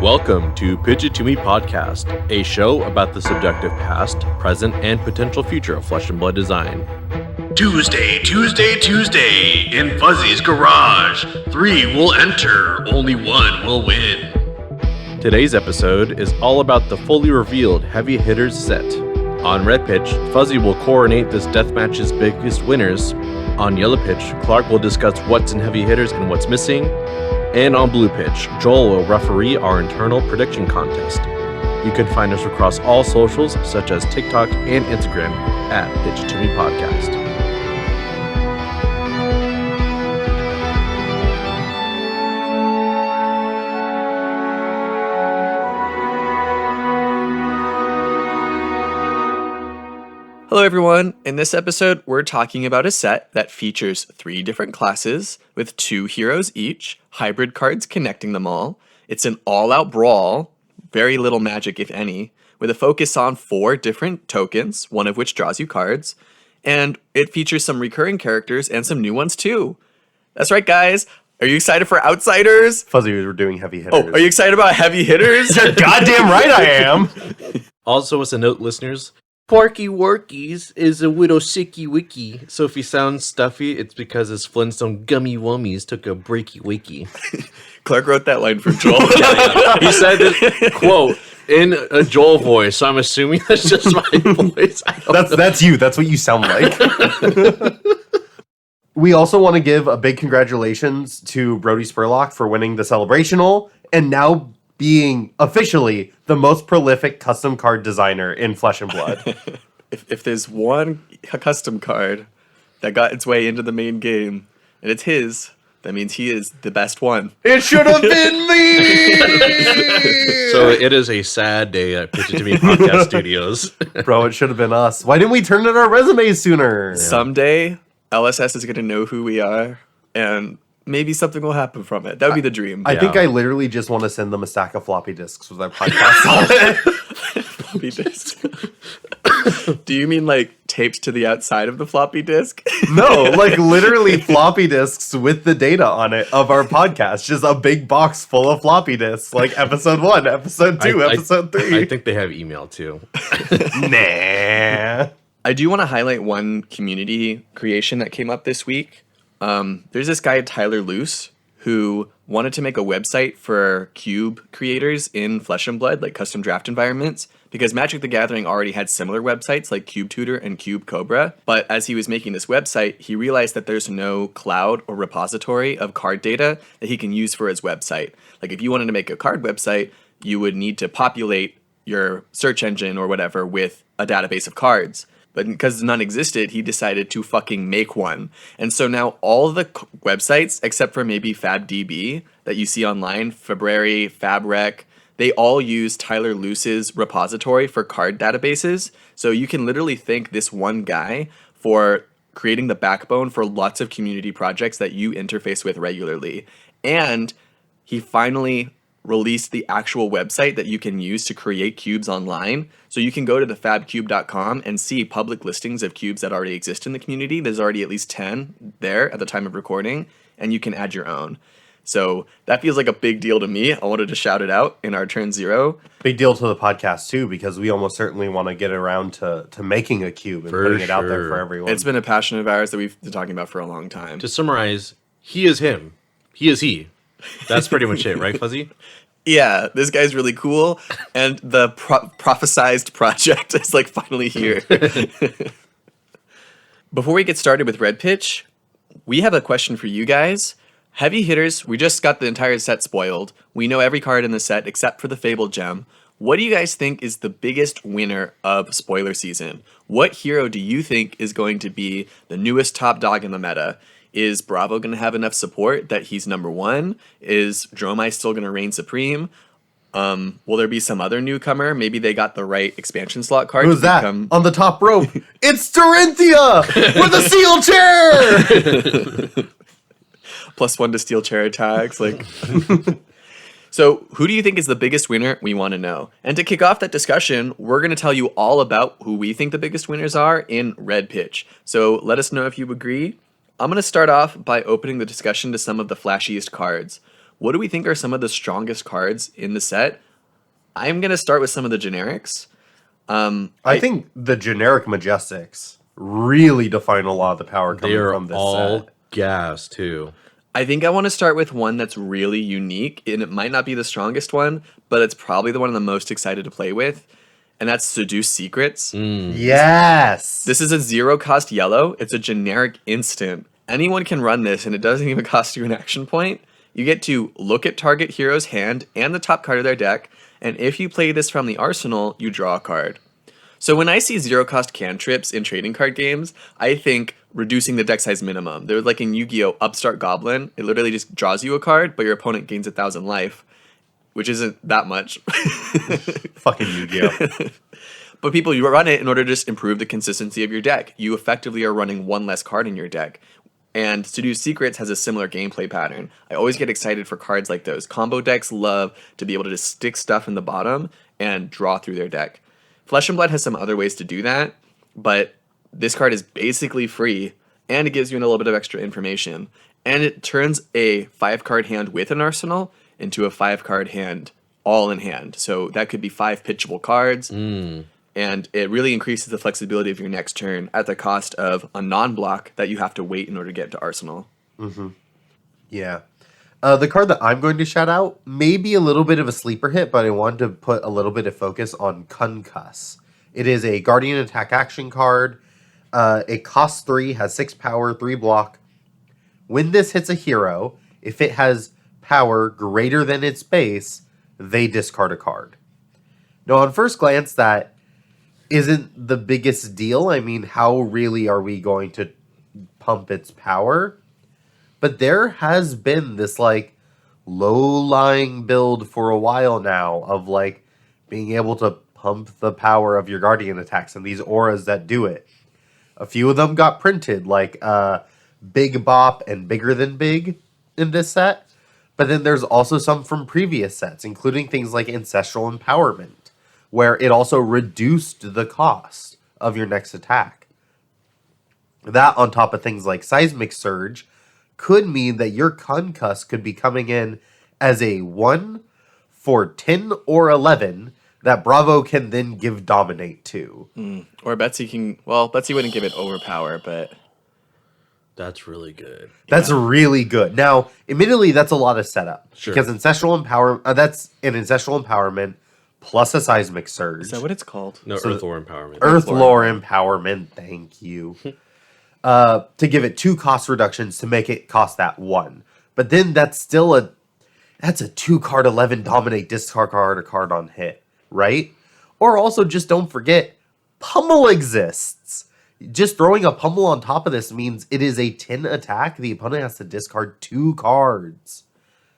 Welcome to Pitch It To Me podcast, a show about the subjective past, present, and potential future of flesh and blood design. Tuesday, in Fuzzy's garage. 3 will enter, only 1 will win. Today's episode is all about the fully revealed Heavy Hitters set. On Red Pitch, Fuzzy will coronate this deathmatch's biggest winners. On Yellow Pitch, Clark will discuss what's in Heavy Hitters and what's missing. And on Blue Pitch, Joel will referee our internal prediction contest. You can find us across all socials such as TikTok and Instagram at Pitch It To Me Podcast. Hello everyone, in this episode we're talking about a set that features 3 different classes with 2 heroes each, hybrid cards connecting them all. It's an all-out brawl, very little magic if any, with a focus on 4 different tokens, one of which draws you cards, and it features some recurring characters and some new ones too. That's right guys, are you excited for Outsiders? Fuzzy, we're doing Heavy Hitters. Oh, are you excited about Heavy Hitters? Goddamn right I am! Also, as a note, listeners, Porky Workies is a widow sicky wiki, so if he sounds stuffy, it's because his Flintstone gummy wummies took a breaky wakey. Clark wrote that line for Joel. He said this, quote, in a Joel voice, so I'm assuming that's just my voice. That's you. That's what you sound like. We also want to give a big congratulations to Brody Spurlock for winning the Celebrational and now being officially the most prolific custom card designer in Flesh and Blood. If there's one custom card that got its way into the main game, and it's his, that means he is the best one. It should have been me! So it is a sad day at Pitch It To Me Podcast Studios. Bro, it should have been us. Why didn't we turn in our resumes sooner? Someday, LSS is going to know who we are, and maybe something will happen from it. That would be the dream. I think I literally just want to send them a stack of floppy disks with our podcast on it. Floppy disk. Do you mean like taped to the outside of the floppy disk? No, like literally floppy disks with the data on it of our podcast. Just a big box full of floppy disks, like episode 1, episode 2, episode 3. I think they have email too. Nah. I do want to highlight one community creation that came up this week. There's this guy, Tyler Luce, who wanted to make a website for cube creators in Flesh and Blood, like custom draft environments, because Magic the Gathering already had similar websites like Cube Tutor and Cube Cobra. But as he was making this website, he realized that there's no cloud or repository of card data that he can use for his website. Like if you wanted to make a card website, you would need to populate your search engine or whatever with a database of cards. But because none existed, he decided to fucking make one. And so now all the websites, except for maybe FabDB that you see online, Fabrary, FabRec, they all use Tyler Luce's repository for card databases. So you can literally thank this one guy for creating the backbone for lots of community projects that you interface with regularly. And he finally released the actual website that you can use to create cubes online. So you can go to the fabcube.com and see public listings of cubes that already exist in the community. There's already at least 10 there at the time of recording, and you can add your own. So that feels like a big deal to me. I wanted to shout it out in our turn 0. Big deal to the podcast too, because we almost certainly want to get around to making a cube and putting it out there for everyone. It's been a passion of ours that we've been talking about for a long time. To summarize, he is him. He is he. That's pretty much it, right, Fuzzy? Yeah, this guy's really cool, and the prophesized project is like finally here. Before we get started with Red Pitch, we have a question for you guys. Heavy Hitters, we just got the entire set spoiled. We know every card in the set except for the Fable Gem. What do you guys think is the biggest winner of spoiler season? What hero do you think is going to be the newest top dog in the meta? Is Bravo going to have enough support that he's number 1? Is Dromai still going to reign supreme? Will there be some other newcomer? Maybe they got the right expansion slot card. Who's that? On the top rope. It's Dorinthia with a steel chair! +1 to steel chair attacks. Like, so who do you think is the biggest winner? We want to know. And to kick off that discussion, we're going to tell you all about who we think the biggest winners are in Red Pitch. So let us know if you agree. I'm going to start off by opening the discussion to some of the flashiest cards. what do we think are some of the strongest cards in the set? I'm going to start with some of the generics. I think the generic Majestics really define a lot of the power They coming are from this all set. gas too. I think I want to start with one that's really unique, and it might not be the strongest one, but it's probably the one I'm the most excited to play with, and that's Seduce Secrets. Yes. This is a 0-cost yellow. It's a generic instant. Anyone can run this, and it doesn't even cost you an action point. You get to look at target hero's hand and the top card of their deck, and if you play this from the arsenal, you draw a card. So when I see 0-cost cantrips in trading card games, I think reducing the deck size minimum. There's like in Yu-Gi-Oh! Upstart Goblin, it literally just draws you a card, but your opponent gains 1,000 life, which isn't that much. Fucking Yu-Gi-Oh! But people, you run it in order to just improve the consistency of your deck. You effectively are running one less card in your deck. And Seduce Secrets has a similar gameplay pattern. I always get excited for cards like those. Combo decks love to be able to just stick stuff in the bottom and draw through their deck. Flesh and Blood has some other ways to do that, but this card is basically free, and it gives you a little bit of extra information. And it turns a 5-card hand with an arsenal into a 5-card hand all in hand. So that could be 5 pitchable cards. And it really increases the flexibility of your next turn at the cost of a non-block that you have to wait in order to get to Arsenal. Yeah. The card that I'm going to shout out may be a little bit of a sleeper hit, but I wanted to put a little bit of focus on Concuss. It is a Guardian attack action card. It costs 3, has 6 power, 3 block. When this hits a hero, if it has power greater than its base, they discard a card. Now, on first glance, that isn't the biggest deal. I mean, how really are we going to pump its power? But there has been this, like, low-lying build for a while now of, like, being able to pump the power of your Guardian attacks and these auras that do it. A few of them got printed, like Big Bop and Bigger Than Big in this set. But then there's also some from previous sets, including things like Ancestral Empowerment, where it also reduced the cost of your next attack. That, on top of things like Seismic Surge, could mean that your Concuss could be coming in as a 1 for 10 or 11 that Bravo can then give Dominate to. Or Betsy can... Well, Betsy wouldn't give it Overpower, but... That's really good. That's really good. Now, admittedly, that's a lot of setup. Sure. Because Ancestral Empowerment... that's an Ancestral Empowerment plus a Seismic Surge. Is that what it's called? No, So- Earth Lore Empowerment. Earth Lore Empowerment, thank you. To give it 2 cost reductions to make it cost that 1. But then that's still a 2-card 11 Dominate discard card, a card on hit, right? Or also just don't forget, Pummel exists. Just throwing a Pummel on top of this means it is a 10 attack. The opponent has to discard 2 cards.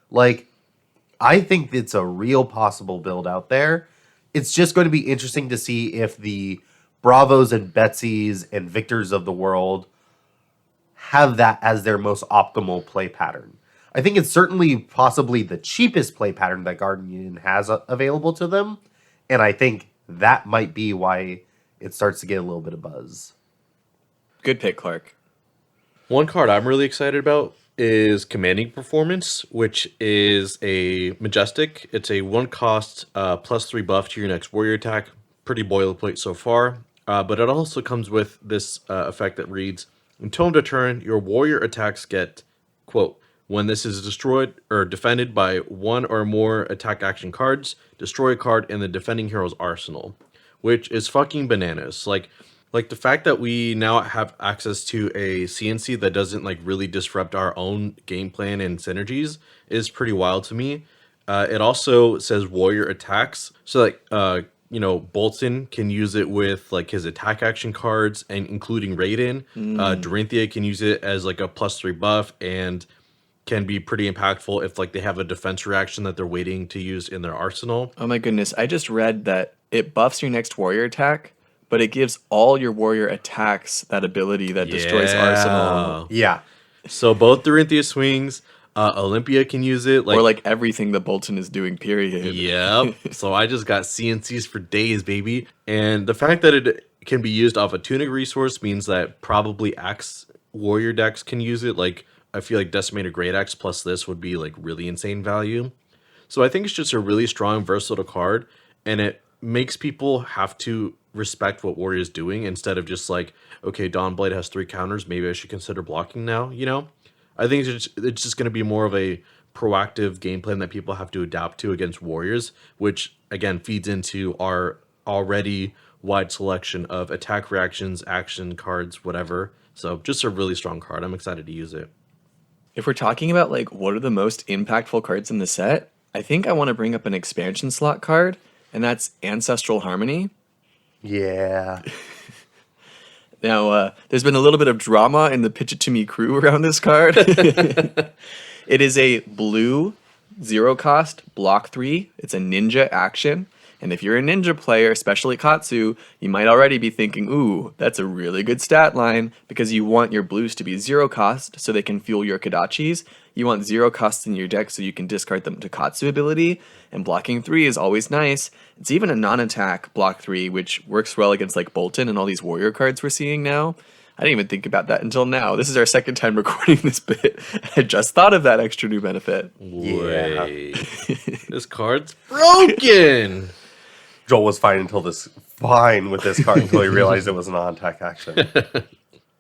Like, I think it's a real possible build out there. It's just going to be interesting to see if the Bravos and Betsy's and Victors of the world have that as their most optimal play pattern. I think it's certainly possibly the cheapest play pattern that Guardian has available to them, and I think that might be why it starts to get a little bit of buzz. Good pick, Clark. One card I'm really excited about is Commanding Performance, which is a Majestic. It's a 1-cost +3 buff to your next warrior attack. Pretty boilerplate so far. But it also comes with this effect that reads, until end of turn, your warrior attacks get, quote, when this is destroyed or defended by 1 or more attack action cards, destroy a card in the defending hero's arsenal, which is fucking bananas. Like the fact that we now have access to a CNC that doesn't like really disrupt our own game plan and synergies is pretty wild to me. It also says warrior attacks. So like, Bolton can use it with like his attack action cards and including Raiden. Dorinthia can use it as like a +3 buff and can be pretty impactful if like they have a defense reaction that they're waiting to use in their arsenal. Oh my goodness, I just read that it buffs your next warrior attack, but it gives all your warrior attacks that ability that destroys Arsenal. Yeah. So both Dorinthia swings, Olympia can use it. Or like everything that Bolton is doing, period. Yep. So I just got CNCs for days, baby. And the fact that it can be used off a tuning resource means that probably Axe warrior decks can use it. Like I feel like Decimator Great Axe plus this would be like really insane value. So I think it's just a really strong, versatile card, and it makes people have to respect what Warrior's doing instead of just like, okay, Dawnblade has 3 counters, maybe I should consider blocking now, you know? I think it's just going to be more of a proactive game plan that people have to adapt to against Warriors, which, again, feeds into our already wide selection of attack reactions, action cards, whatever. So just a really strong card. I'm excited to use it. If we're talking about like what are the most impactful cards in the set, I think I want to bring up an expansion slot card, and that's Ancestral Harmony. Yeah. Now, there's been a little bit of drama in the Pitch It To Me crew around this card. It is a blue, 0 cost, block 3. It's a ninja action. And if you're a ninja player, especially Katsu, you might already be thinking, ooh, that's a really good stat line, because you want your blues to be 0 cost so they can fuel your Kodachis. You want 0 costs in your deck so you can discard them to Katsu ability. And blocking 3 is always nice. It's even a non-attack block 3, which works well against like Bolton and all these warrior cards we're seeing now. I didn't even think about that until now. This is our second time recording this bit. I just thought of that extra new benefit. Wait. This card's broken! Joel was fine with this card until he realized it was a non-attack action.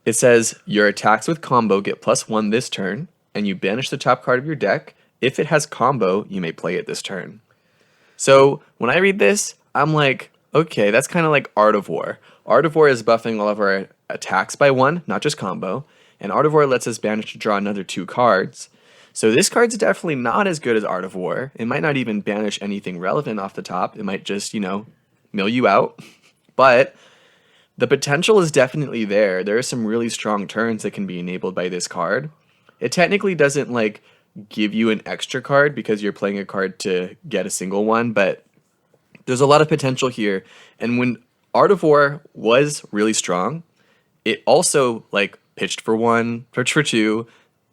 It says, your attacks with combo get +1 this turn, and you banish the top card of your deck. If it has combo, you may play it this turn. So when I read this, I'm like, okay, that's kind of like Art of War. Art of War is buffing all of our attacks by 1, not just combo, and Art of War lets us banish to draw another 2 cards. So this card's definitely not as good as Art of War. It might not even banish anything relevant off the top. It might just, mill you out. But the potential is definitely there. There are some really strong turns that can be enabled by this card. It technically doesn't like give you an extra card because you're playing a card to get a single one, but there's a lot of potential here. And when Art of War was really strong, it also like pitched for 1, pitched for 2,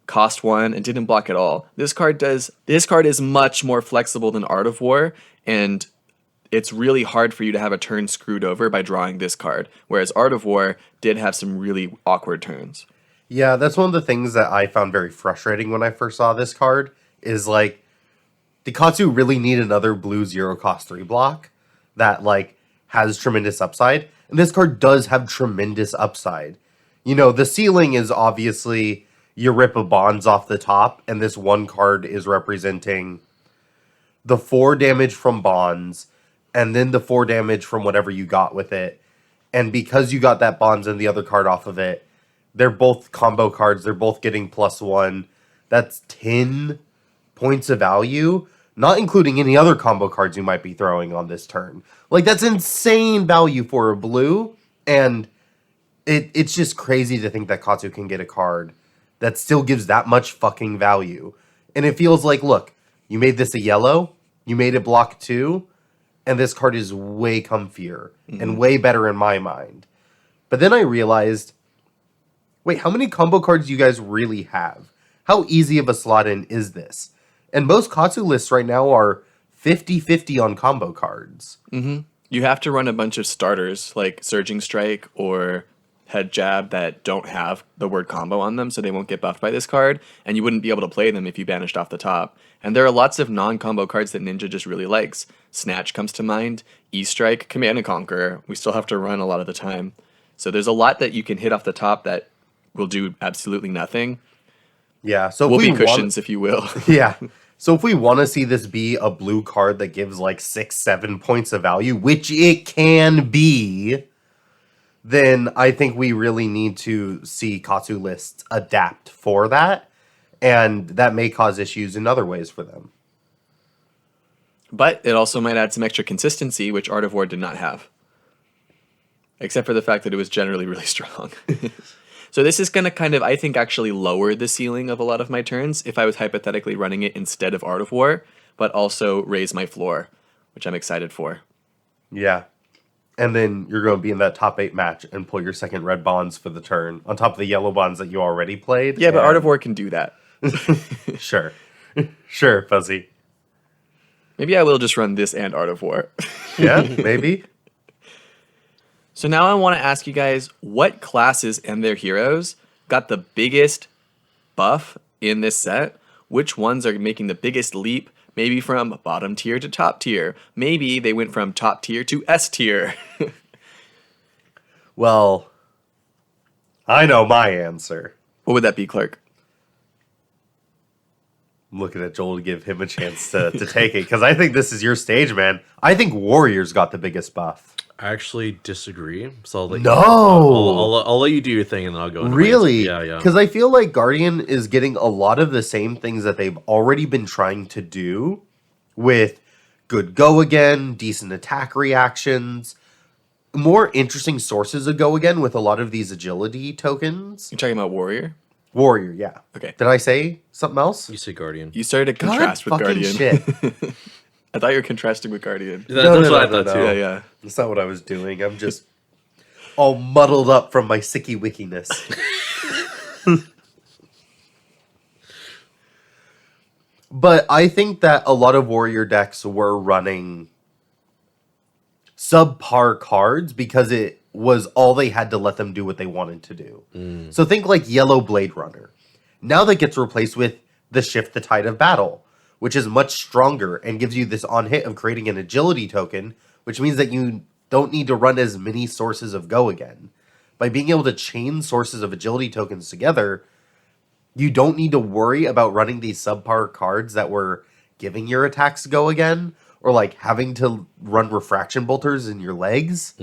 cost 1, and didn't block at all. This card is much more flexible than Art of War, and it's really hard for you to have a turn screwed over by drawing this card, whereas Art of War did have some really awkward turns. Yeah, that's one of the things that I found very frustrating when I first saw this card, is like, did Katsu really need another blue 0 cost 3 block that like has tremendous upside? And this card does have tremendous upside. The ceiling is obviously you rip a bonds off the top, and this one card is representing the 4 damage from bonds, and then the 4 damage from whatever you got with it. And because you got that bonds and the other card off of it, they're both combo cards. They're both getting +1. That's 10 points of value, not including any other combo cards you might be throwing on this turn. Like, that's insane value for a blue, and it's just crazy to think that Katsu can get a card that still gives that much fucking value. And it feels like, look, you made this a yellow, you made it block 2, and this card is way comfier and way better in my mind. But then I realized, wait, how many combo cards do you guys really have? How easy of a slot in is this? And most Katsu lists right now are 50-50 on combo cards. Mm-hmm. You have to run a bunch of starters, like Surging Strike or Head Jab, that don't have the word combo on them, so they won't get buffed by this card, and you wouldn't be able to play them if you banished off the top. And there are lots of non-combo cards that Ninja just really likes. Snatch comes to mind, E-Strike, Command and Conquer. We still have to run a lot of the time. So there's a lot that you can hit off the top that will do absolutely nothing. Yeah, so Whoopee cushions, if you will. Yeah. So if we want to see this be a blue card that gives like 6-7 points of value, which it can be, then I think we really need to see Katsu lists adapt for that, and that may cause issues in other ways for them. But it also might add some extra consistency, which Art of War did not have. Except for the fact that it was generally really strong. So this is going to kind of, I think, actually lower the ceiling of a lot of my turns if I was hypothetically running it instead of Art of War, but also raise my floor, which I'm excited for. Yeah. And then you're going to be in that top 8 match and pull your second red bonds for the turn, on top of the yellow bonds that you already played. Yeah, but Art of War can do that. Sure. Sure, Fuzzy. Maybe I will just run this and Art of War. Yeah, maybe. So now I want to ask you guys, what classes and their heroes got the biggest buff in this set, which ones are making the biggest leap, maybe from bottom tier to top tier. Maybe they went from top tier to S tier. Well, I know my answer. What would that be, Clark? I'm looking at Joel to give him a chance to take it, because I think this is your stage, man. I think Warriors got the biggest buff. I actually disagree. So I'll let No! I'll let you do your thing, and then I'll go into my Really? answer. Yeah. Because I feel like Guardian is getting a lot of the same things that they've already been trying to do with good go again, decent attack reactions, more interesting sources of go again with a lot of these agility tokens. You're talking about Warrior? Warrior, yeah. Okay. Did I say something else? You say Guardian. You started to contrast with fucking Guardian. shit. I thought you were contrasting with Guardian. That's what I thought too. Yeah, yeah. That's not what I was doing. I'm just all muddled up from my sicky wickiness. But I think that a lot of Warrior decks were running subpar cards because it was all they had to let them do what they wanted to do. So think like Yellow Blade Runner. Now that gets replaced with the Shift the Tide of Battle, which is much stronger and gives you this on hit of creating an agility token, which means that you don't need to run as many sources of go again. By being able to chain sources of agility tokens together, you don't need to worry about running these subpar cards that were giving your attacks go again, or like having to run refraction bolters in your legs.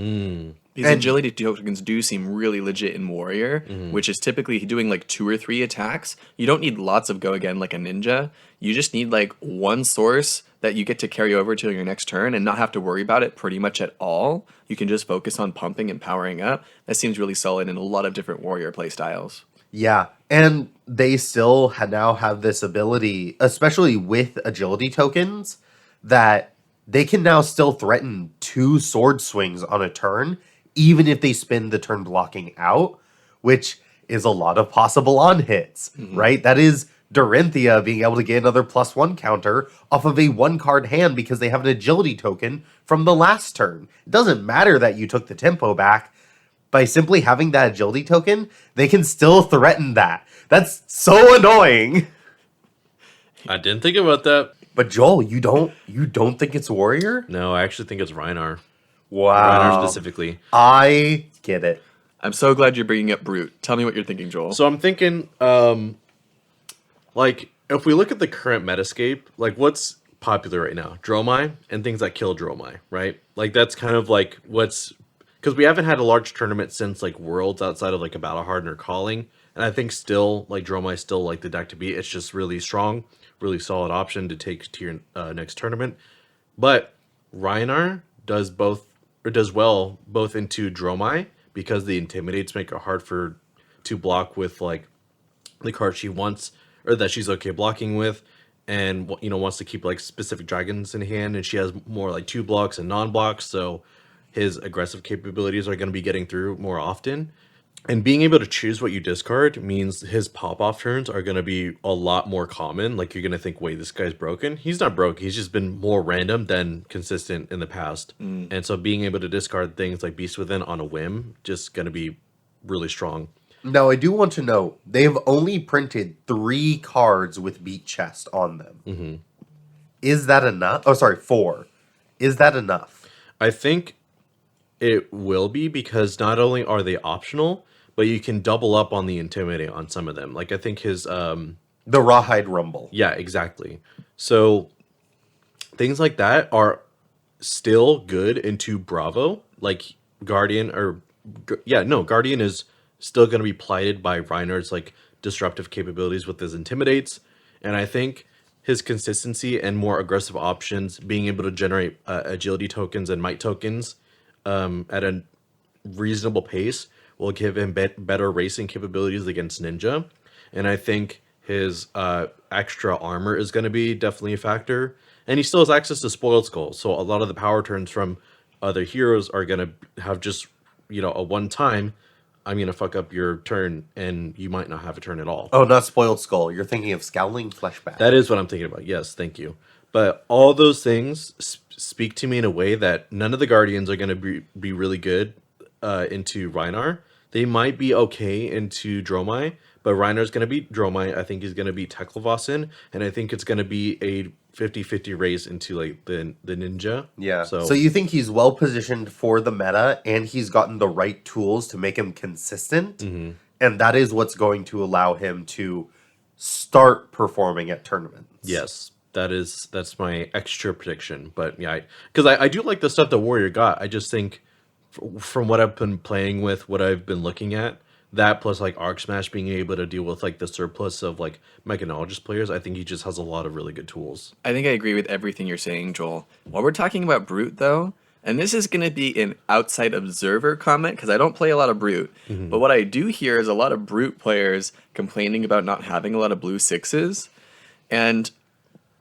These agility tokens do seem really legit in Warrior, which is typically doing like 2 or 3 attacks. You don't need lots of go again like a ninja. You just need like one source that you get to carry over to your next turn and not have to worry about it pretty much at all. You can just focus on pumping and powering up. That seems really solid in a lot of different Warrior playstyles. Yeah, and they still now have this ability, especially with agility tokens, that they can now still threaten 2 sword swings on a turn, even if they spend the turn blocking out, which is a lot of possible on hits, right? That is Dorinthia being able to get another +1 counter off of a 1-card hand because they have an agility token from the last turn. It doesn't matter that you took the tempo back. By simply having that agility token, they can still threaten that. That's so annoying. I didn't think about that. But Joel, you don't think it's Warrior? No, I actually think it's Reinar. Wow. Reinar specifically. I get it. I'm so glad you're bringing up Brute. Tell me what you're thinking, Joel. So I'm thinking, like, if we look at the current Metascape, like, what's popular right now? Dromai and things that kill Dromai, right? Like, that's kind of like what's... Because we haven't had a large tournament since, like, Worlds outside of, like, a Battle Hardener Calling. And I think still, like, Dromai is still, like, the deck to beat. It's just really strong, really solid option to take to your next tournament. But Reinar does well both into Dromai, because the Intimidates make it hard to block with, like, the card she wants, or that she's okay blocking with, and, you know, wants to keep, like, specific dragons in hand, and she has more, like, 2 blocks and non-blocks, so his aggressive capabilities are going to be getting through more often. And being able to choose what you discard means his pop-off turns are going to be a lot more common. Like, you're going to think, wait, this guy's broken? He's not broke. He's just been more random than consistent in the past. And so being able to discard things like Beast Within on a whim, just going to be really strong. Now, I do want to know, they've only printed 3 cards with Beat Chest on them. Is that enough? Oh, sorry, 4. Is that enough? I think it will be, because not only are they optional, but you can double up on the Intimidate on some of them. Like, I think his... The Rawhide Rumble. Yeah, exactly. So things like that are still good into Bravo. Like, Guardian is still going to be plighted by Reinhardt's, like, disruptive capabilities with his Intimidates. And I think his consistency and more aggressive options, being able to generate agility tokens and might tokens at a reasonable pace, will give him better racing capabilities against Ninja. And I think his extra armor is going to be definitely a factor. And he still has access to Spoiled Skull, so a lot of the power turns from other heroes are going to have just, you know, a one-time, I'm going to fuck up your turn, and you might not have a turn at all. Oh, not Spoiled Skull. You're thinking of Scowling Fleshback. That is what I'm thinking about. Yes, thank you. But all those things speak to me in a way that none of the Guardians are going to be really good into Reinar. They might be okay into Dromai, but Reiner's going to beat Dromai. I think he's going to beat Teklevossen, and I think it's going to be a 50-50 race into like the ninja. Yeah. So So you think he's well positioned for the meta, and he's gotten the right tools to make him consistent, and that is what's going to allow him to start performing at tournaments. yes, that's my extra prediction. But yeah, because I do like the stuff that Warrior got. I just think from what I've been playing with, what I've been looking at, that plus like Arc Smash being able to deal with like the surplus of like mechanologist players, I think he just has a lot of really good tools. I think I agree with everything you're saying, Joel. While we're talking about Brute, though, and this is going to be an outside observer comment because I don't play a lot of Brute, but what I do hear is a lot of Brute players complaining about not having a lot of blue sixes, and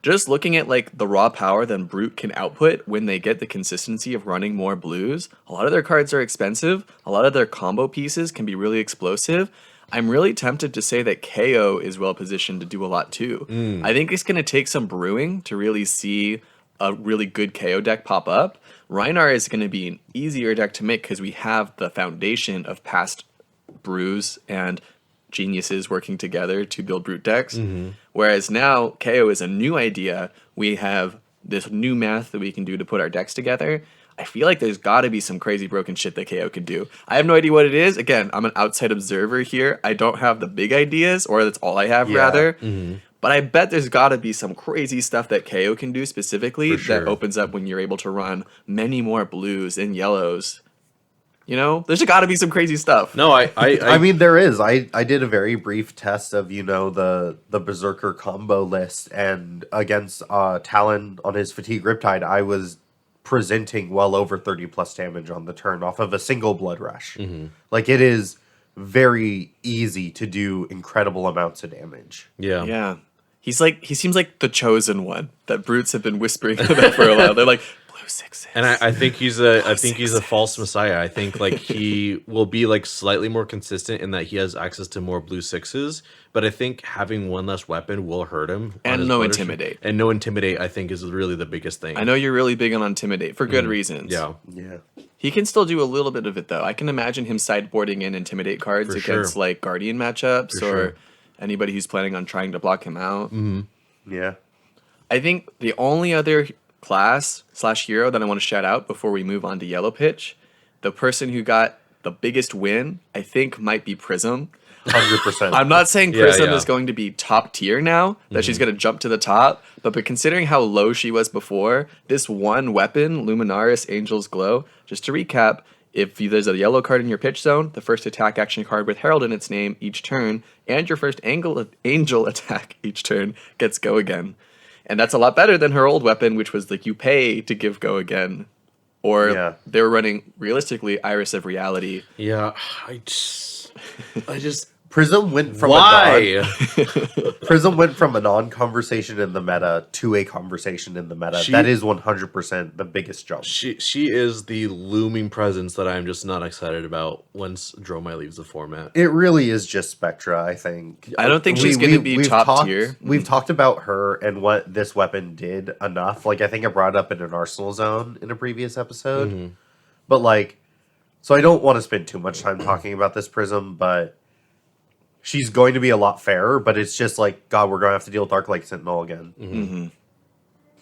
just looking at like the raw power that Brute can output when they get the consistency of running more blues, a lot of their cards are expensive. A lot of their combo pieces can be really explosive. I'm really tempted to say that KO is well positioned to do a lot too. I think it's going to take some brewing to really see a really good KO deck pop up. Reinar is going to be an easier deck to make because we have the foundation of past brews and geniuses working together to build Brute decks. Whereas now KO is a new idea. We have this new math that we can do to put our decks together. I feel like there's got to be some crazy broken shit that KO can do. I have no idea what it is. Again, I'm an outside observer here. I don't have the big ideas, or that's all I have, rather. But I bet there's got to be some crazy stuff that KO can do specifically that opens up when you're able to run many more blues and yellows. You know, there's got to be some crazy stuff. No, I mean, there is. I did a very brief test of, the Berserker combo list, and against Talon on his Fatigue Riptide, I was presenting well over 30 plus damage on the turn off of a single Blood Rush. Like, it is very easy to do incredible amounts of damage. Yeah. He seems like the chosen one that Brutes have been whispering about for a while. They're like, blue sixes. And I think he's a false messiah. I think like he will be like slightly more consistent in that he has access to more blue sixes, but I think having one less weapon will hurt him. And no intimidate. And no intimidate, I think, is really the biggest thing. I know you're really big on intimidate for good reasons. Yeah. He can still do a little bit of it though. I can imagine him sideboarding in intimidate cards against like Guardian matchups or anybody who's planning on trying to block him out. Yeah. I think the only other class/hero that I want to shout out before we move on to Yellow Pitch, the person who got the biggest win, I think might be Prism. 100%. I'm not saying Prism is going to be top tier now, that she's going to jump to the top, but considering how low she was before, this one weapon, Luminaris Angel's Glow, just to recap, if there's a yellow card in your pitch zone, the first attack action card with Herald in its name each turn, and your first angel attack each turn gets Go Again. And that's a lot better than her old weapon, which was like you pay to give Go Again. Or they were running, realistically, Iris of Reality. Yeah, I just Prism went from Prism went from a non-conversation in the meta to a conversation in the meta. That is 100% the biggest jump. She is the looming presence that I'm just not excited about once Dromai leaves the format. It really is just Spectra, I think. I don't think she's going to be top tier. We've talked about her and what this weapon did enough. Like, I think I brought it up in an Arsenal Zone in a previous episode. But, like, so I don't want to spend too much time talking about this Prism, but she's going to be a lot fairer, but it's just like, God, we're going to have to deal with Dark Lake Sentinel again.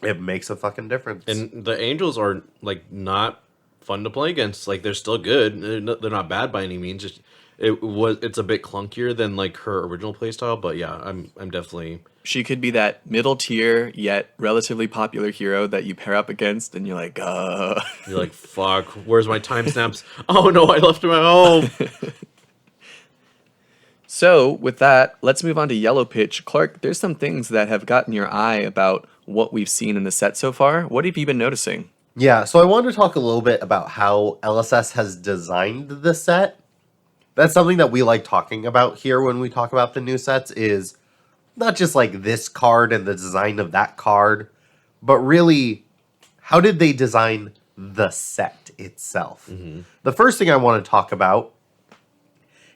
It makes a fucking difference. And the Angels are, like, not fun to play against. Like, they're still good. They're not bad by any means. It's a bit clunkier than, like, her original playstyle, but yeah, I'm definitely... She could be that middle tier, yet relatively popular hero that you pair up against, and you're like, You're like, fuck, where's my timestamps? Oh no, I left them at home! So, with that, let's move on to Yellow Pitch. Clark, there's some things that have gotten your eye about what we've seen in the set so far. What have you been noticing? Yeah, so I wanted to talk a little bit about how LSS has designed the set. That's something that we like talking about here when we talk about the new sets, is not just like this card and the design of that card, but really, how did they design the set itself? The first thing I want to talk about,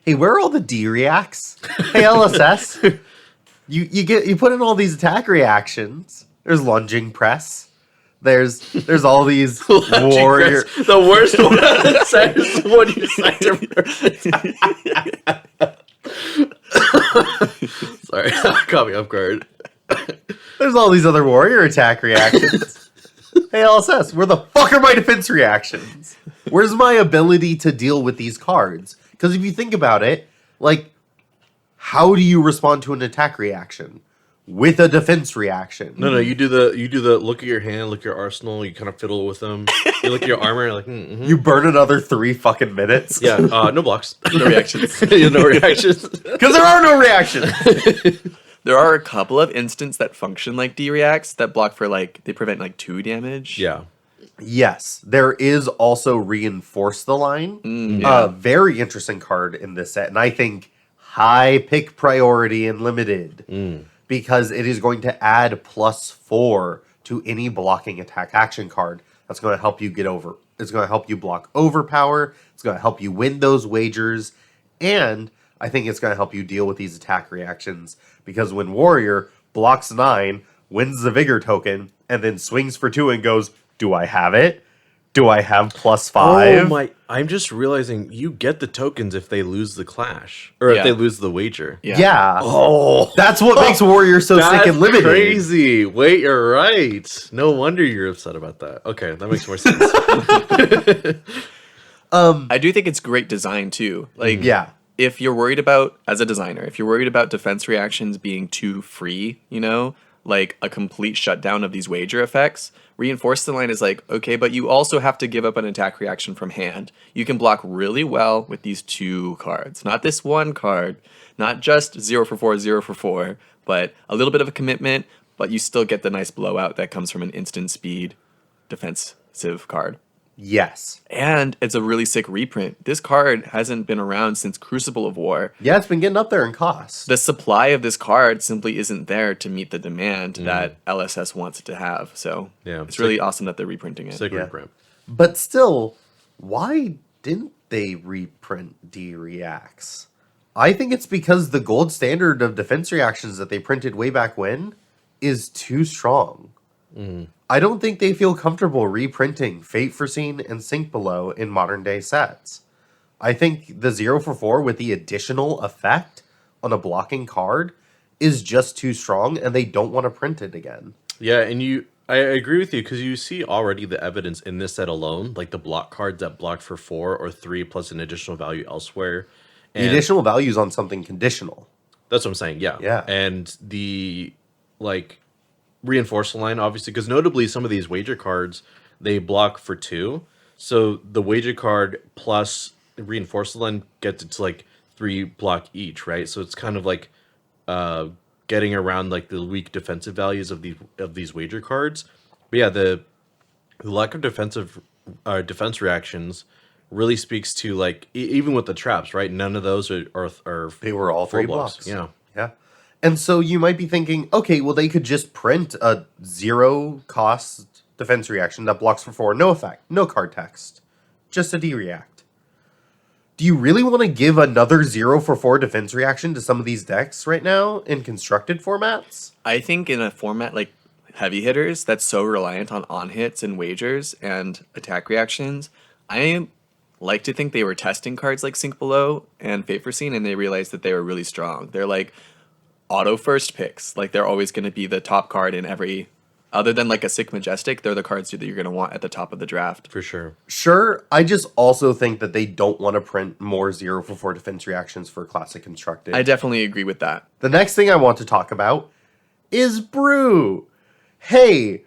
hey, where are all the D reacts? Hey, LSS, you put in all these attack reactions. There's lunging press. There's all these warrior. The worst one out of the set is the one you signed. Sorry, caught me off guard. There's all these other warrior attack reactions. Hey, LSS, where the fuck are my defense reactions? Where's my ability to deal with these cards? Because if you think about it, like, how do you respond to an attack reaction? With a defense reaction. No, you do the look at your hand, look at your arsenal, you kind of fiddle with them. You look at your armor, like, You burn another 3 fucking minutes. yeah, no blocks. No reactions. No reactions. Because there are no reactions. There are a couple of instances that function like D-reacts that block for, like, they prevent, like, 2 damage. Yeah. Yes, there is also Reinforce the Line. Yeah. Very interesting card in this set. And I think high pick priority in Limited. Because it is going to add +4 to any blocking attack action card. That's going to help you get over. It's going to help you block overpower. It's going to help you win those wagers. And I think it's going to help you deal with these attack reactions. Because when Warrior blocks 9, wins the Vigor token, and then swings for 2 and goes, do I have it? Do I have +5? Oh my! I'm just realizing you get the tokens if they lose the clash or if Yeah. they lose the wager. Yeah. Oh, That's what makes Warrior so sick that's and limited. crazy. Wait, you're right. No wonder you're upset about that. Okay, that makes more sense. I do think it's great design, too. Like, Yeah. if you're worried about, as a designer, if you're worried about defense reactions being too free, you know, like a complete shutdown of these wager effects, Reinforce the Line is like, okay, but you also have to give up an attack reaction from hand. You can block really well with these 2 cards, not this one card, not just 0 for 4, 0 for 4, but a little bit of a commitment, but you still get the nice blowout that comes from an instant speed defensive card. Yes. And it's a really sick reprint. This card hasn't been around since Crucible of War. Yeah, it's been getting up there in cost. The supply of this card simply isn't there to meet the demand that LSS wants it to have. So Yeah, it's really awesome that they're reprinting it. Sick Yeah. reprint. But still, why didn't they reprint D-Reacts? I think it's because the gold standard of defense reactions that they printed way back when is too strong. I don't think they feel comfortable reprinting Fate Foreseen and Sink Below in modern day sets. I think the 0 for 4 with the additional effect on a blocking card is just too strong, and they don't want to print it again. Yeah, and I agree with you because you see already the evidence in this set alone, like the block cards that blocked for 4 or 3 plus an additional value elsewhere. The And additional value is on something conditional. that's what I'm saying. Yeah. Yeah. And the Reinforce the Line, obviously, because notably some of these wager cards, they block for 2. So the wager card plus Reinforce the Line gets it to like 3 block each, right? So it's kind of like getting around like the weak defensive values of these wager cards. But yeah, the lack of defense reactions really speaks to like even with the traps, right? None of those are They were all 3 blocks. blocks. Yeah. Yeah. And so you might be thinking, okay, well, they could just print a 0 cost defense reaction that blocks for 4, no effect, no card text, just a D-react. Do you really want to give another 0 for 4 defense reaction to some of these decks right now in constructed formats? I think in a format like Heavy Hitters that's so reliant on hits and wagers and attack reactions, I like to think they were testing cards like Sink Below and Fate Foreseen, and they realized that they were really strong. They're like auto first picks. Like they're always going to be the top card in every, other than like a Sick Majestic, they're the cards that you're going to want at the top of the draft. For sure. Sure, I just also think that they don't want to print more 0 for 4 defense reactions for Classic Constructed. I definitely agree with that. The next thing I want to talk about is Brew. Hey,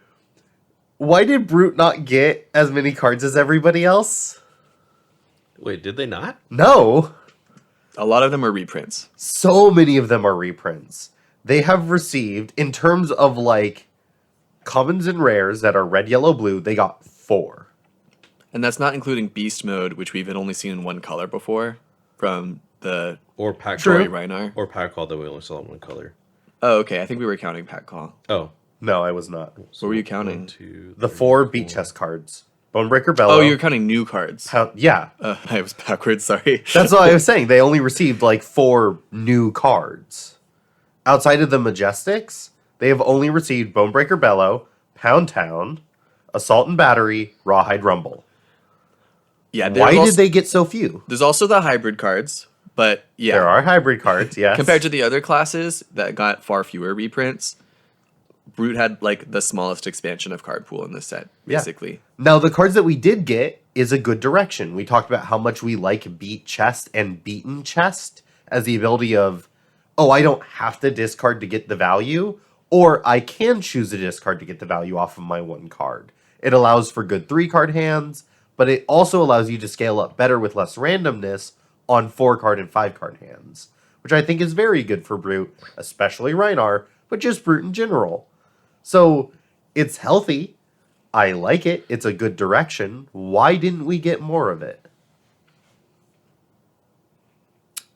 why did Brute not get as many cards as everybody else? Wait, did they not? No. A lot of them are reprints. So many of them are reprints. They have received, in terms of like commons and rares that are red, yellow, blue, they got 4. And that's not including Beast Mode, which we've only seen in one color before from the Or pack Troy call. Reinar. Or pack call that we only saw in one color. Oh, okay. I think we were counting Pack Call. Oh. No, I was not. What were you counting? 1, 2, The 3, 4 beat chest cards. Bonebreaker Bellow. Oh, you're counting new cards. Yeah. I was backwards, sorry. That's what I was saying. They only received like 4 new cards. Outside of the Majestics, they have only received Bonebreaker Bellow, Pound Town, Assault and Battery, Rawhide Rumble. Yeah. Why did they get so few? There's also the hybrid cards, but yeah. There are hybrid cards, yes. Compared to the other classes that got far fewer reprints, Brute had like the smallest expansion of card pool in this set, basically. Yeah. Now, the cards that we did get is a good direction. We talked about how much we like Beat Chest and Beaten Chest as the ability of, oh, I don't have to discard to get the value, or I can choose to discard to get the value off of my one card. It allows for good 3-card hands, but it also allows you to scale up better with less randomness on 4-card and 5-card hands, which I think is very good for Brute, especially Rhinar, but just Brute in general. So, it's healthy. I like it. It's a good direction. Why didn't we get more of it?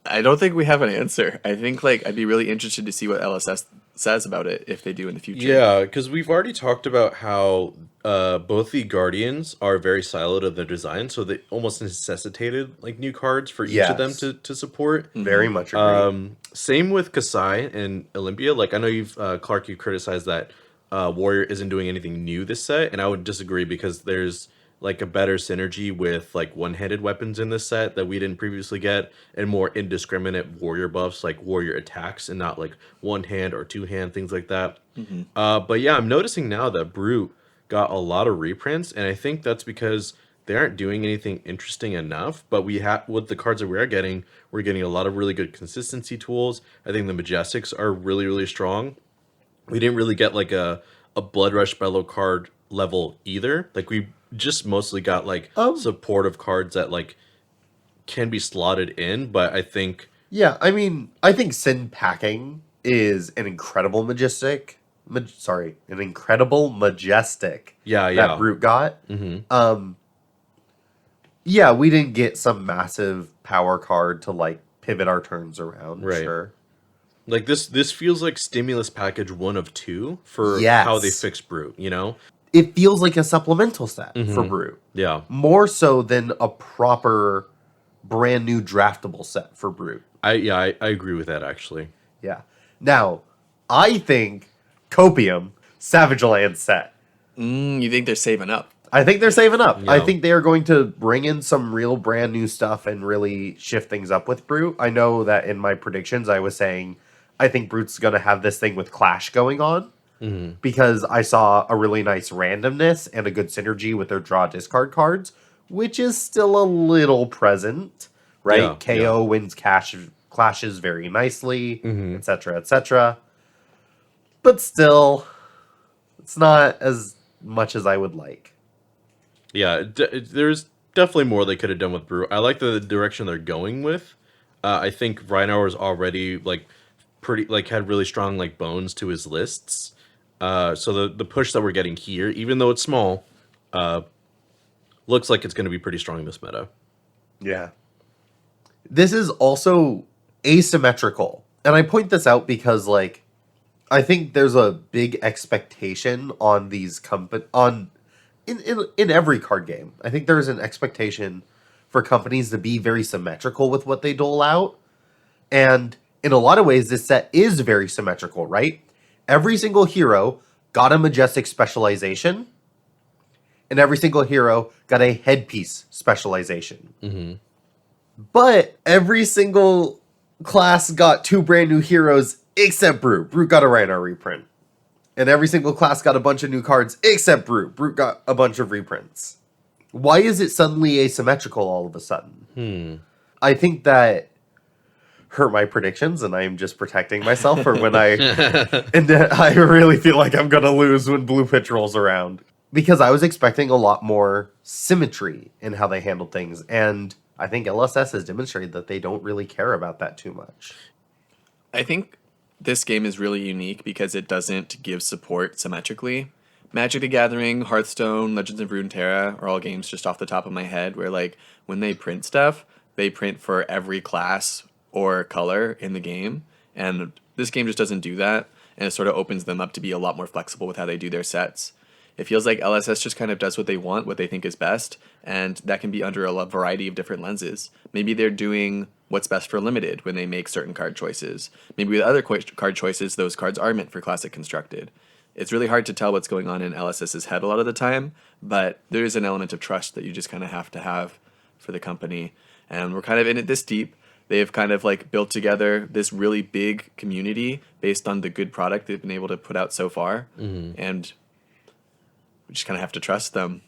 I don't think we have an answer. I think like I'd be really interested to see what LSS says about it if they do in the future. Yeah, because we've already talked about how both the Guardians are very siloed of their design, so they almost necessitated like new cards for each of them to support. Very much agree. Same with Kasai and Olympia. Like I know you've Clark, you criticized that Warrior isn't doing anything new this set, and I would disagree because there's like a better synergy with like one-handed weapons in this set that we didn't previously get, and more indiscriminate warrior buffs like warrior attacks and not like one hand or two hand things like that. But yeah, I'm noticing now that Brute got a lot of reprints, and I think that's because they aren't doing anything interesting enough. But we have with the cards that we're getting a lot of really good consistency tools. I think the Majestics are really strong. We didn't really get like a Blood Rush Bellow card level either. Like we just mostly got like supportive cards that like can be slotted in, but I think I mean, I think Sin Packing is an incredible majestic. An incredible majestic. That Brute got. Yeah, we didn't get some massive power card to like pivot our turns around. Right. Sure. Like this feels like stimulus package 1 of 2 for how they fix Brute, you know? It feels like a supplemental set for Brute. Yeah. More so than a proper brand new draftable set for Brute. I agree with that actually. Yeah. Now, I think Copium Savage Land set. You think they're saving up? I think they're saving up. Yeah. I think they are going to bring in some real brand new stuff and really shift things up with Brute. I know that in my predictions I was saying I think Brute's going to have this thing with Clash going on. Because I saw a really nice randomness and a good synergy with their draw discard cards, which is still a little present, right? Yeah, KO wins clashes very nicely, etc., etc. But still, it's not as much as I would like. Yeah, there's definitely more they could have done with Brute. I like the direction they're going with. I think Rhinar was already like pretty like had really strong like bones to his lists. So the push that we're getting here, even though it's small, looks like it's going to be pretty strong in this meta. Yeah. This is also asymmetrical. And I point this out because, like, I think there's a big expectation on these in every card game. I think there's an expectation for companies to be very symmetrical with what they dole out. And in a lot of ways, this set is very symmetrical, right? Every single hero got a majestic specialization, and every single hero got a headpiece specialization. But every single class got 2 brand new heroes except Brute. Brute got a Rhinar reprint. And every single class got a bunch of new cards except Brute. Brute got a bunch of reprints. Why is it suddenly asymmetrical all of a sudden? I think that hurt my predictions, and I am just protecting myself for when I really feel like I'm gonna lose when Blue Pitch rolls around, because I was expecting a lot more symmetry in how they handled things, and I think LSS has demonstrated that they don't really care about that too much. I think this game is really unique because it doesn't give support symmetrically. Magic the Gathering, Hearthstone, Legends of Runeterra are all games just off the top of my head where like when they print stuff, they print for every class or color in the game, and this game just doesn't do that, and it sort of opens them up to be a lot more flexible with how they do their sets. It feels like LSS just kind of does what they want, what they think is best, and that can be under a variety of different lenses. Maybe they're doing what's best for Limited when they make certain card choices. Maybe with other card choices, those cards are meant for Classic Constructed. it's really hard to tell what's going on in LSS's head a lot of the time, but there is an element of trust that you just kind of have for the company. And we're kind of in it this deep. They've kind of like built together this really big community based on the good product they've been able to put out so far. And we just kind of have to trust them.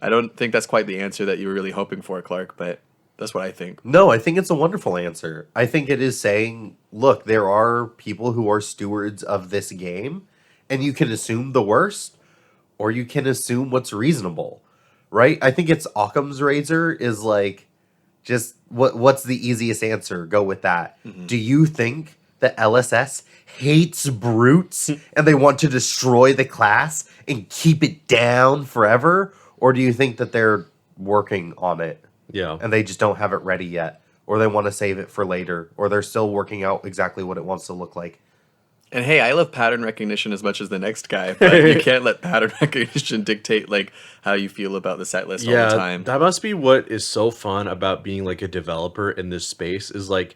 I don't think that's quite the answer that you were really hoping for, Clark, but that's what I think. No, I think it's a wonderful answer. I think it is saying, look, there are people who are stewards of this game, and you can assume the worst, or you can assume what's reasonable, right? I think it's Occam's razor is like, just what's the easiest answer? Go with that. Do you think that LSS hates brutes and they want to destroy the class and keep it down forever? Or do you think that they're working on it? Yeah. And they just don't have it ready yet, or they want to save it for later, or they're still working out exactly what it wants to look like. And hey, I love pattern recognition as much as the next guy, but you can't let pattern recognition dictate like how you feel about the set list all the time. That must be what is so fun about being like a developer in this space is like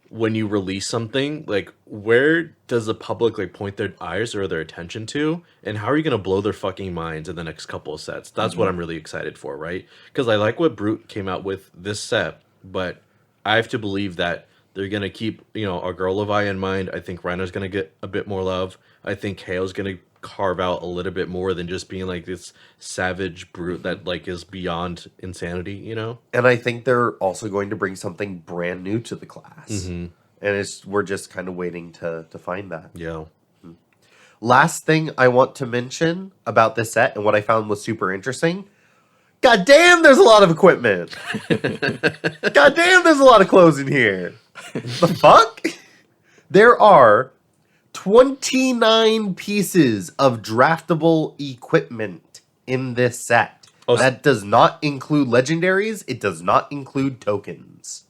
when you release something, like where does the public like point their eyes or their attention to, and how are you going to blow their fucking minds in the next couple of sets? That's what I'm really excited for, right? Because I like what Brute came out with this set, but I have to believe that they're going to keep, our girl Levi in mind. I think Rhino's going to get a bit more love. I think Hale's going to carve out a little bit more than just being like this savage brute that like is beyond insanity, And I think they're also going to bring something brand new to the class. And we're just kind of waiting to find that. Yeah. Last thing I want to mention about this set and what I found was super interesting. God damn, there's a lot of equipment. God damn, there's a lot of clothes in here. The fuck? There are 29 pieces of draftable equipment in this set. Oh, that does not include legendaries. It does not include tokens.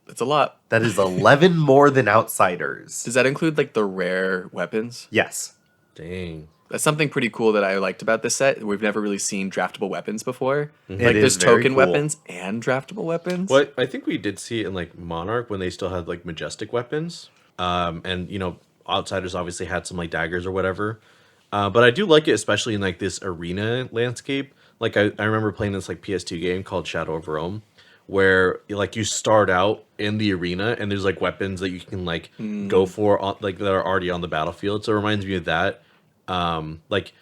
That's a lot. That is 11 more than Outsiders. Does that include like the rare weapons? Yes. Dang. That's something pretty cool that I liked about this set. We've never really seen draftable weapons before. Like It there's is very token cool. weapons and draftable weapons. What I think we did see it in like Monarch when they still had like majestic weapons. And Outsiders obviously had some like daggers or whatever. But I do like it, especially in like this arena landscape. Like I remember playing this like PS2 game called Shadow of Rome, where like you start out in the arena and there's like weapons that you can like go for like that are already on the battlefield. So it reminds me of that. Like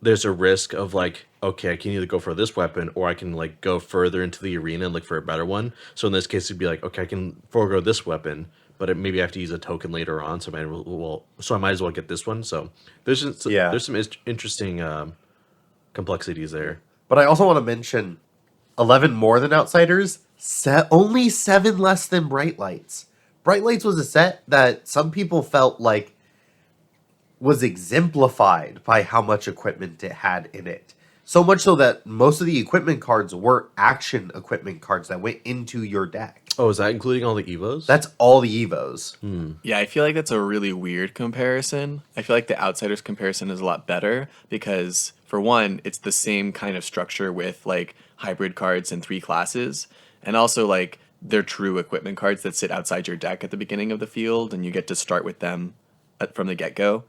there's a risk of like, okay, I can either go for this weapon or I can like go further into the arena and look for a better one. So in this case, it'd be like, okay, I can forego this weapon, but maybe I have to use a token later on. So I might as well get this one. So there's some interesting complexities there. But I also want to mention 11 more than Outsiders, only 7 less than Bright Lights. Bright Lights was a set that some people felt like was exemplified by how much equipment it had in it. So much so that most of the equipment cards were action equipment cards that went into your deck. Oh, is that including all the Evos? That's all the Evos. Yeah, I feel like that's a really weird comparison. I feel like the Outsiders comparison is a lot better because, for one, it's the same kind of structure with like hybrid cards and 3 classes, and also like they're true equipment cards that sit outside your deck at the beginning of the field, and you get to start with them from the get-go.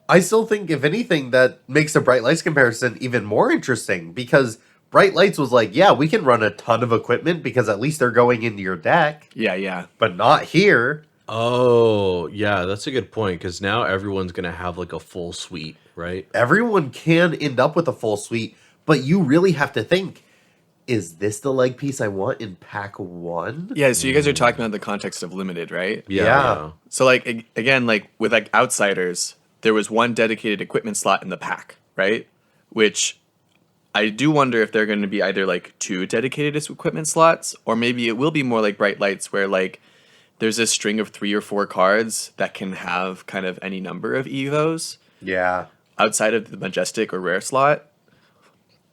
I still think, if anything, that makes the Bright Lights comparison even more interesting because Bright Lights was like, yeah, we can run a ton of equipment because at least they're going into your deck. Yeah. But not here. Oh, yeah, that's a good point because now everyone's going to have like a full suite, right? Everyone can end up with a full suite, but you really have to think, is this the leg piece I want in pack 1? Yeah, so you guys are talking about the context of limited, right? Yeah. So like, again, like with like Outsiders, there was 1 dedicated equipment slot in the pack, right? Which I do wonder if they're going to be either like 2 dedicated equipment slots, or maybe it will be more like Bright Lights where like there's a string of 3 or 4 cards that can have kind of any number of Evos. Yeah. Outside of the majestic or rare slot.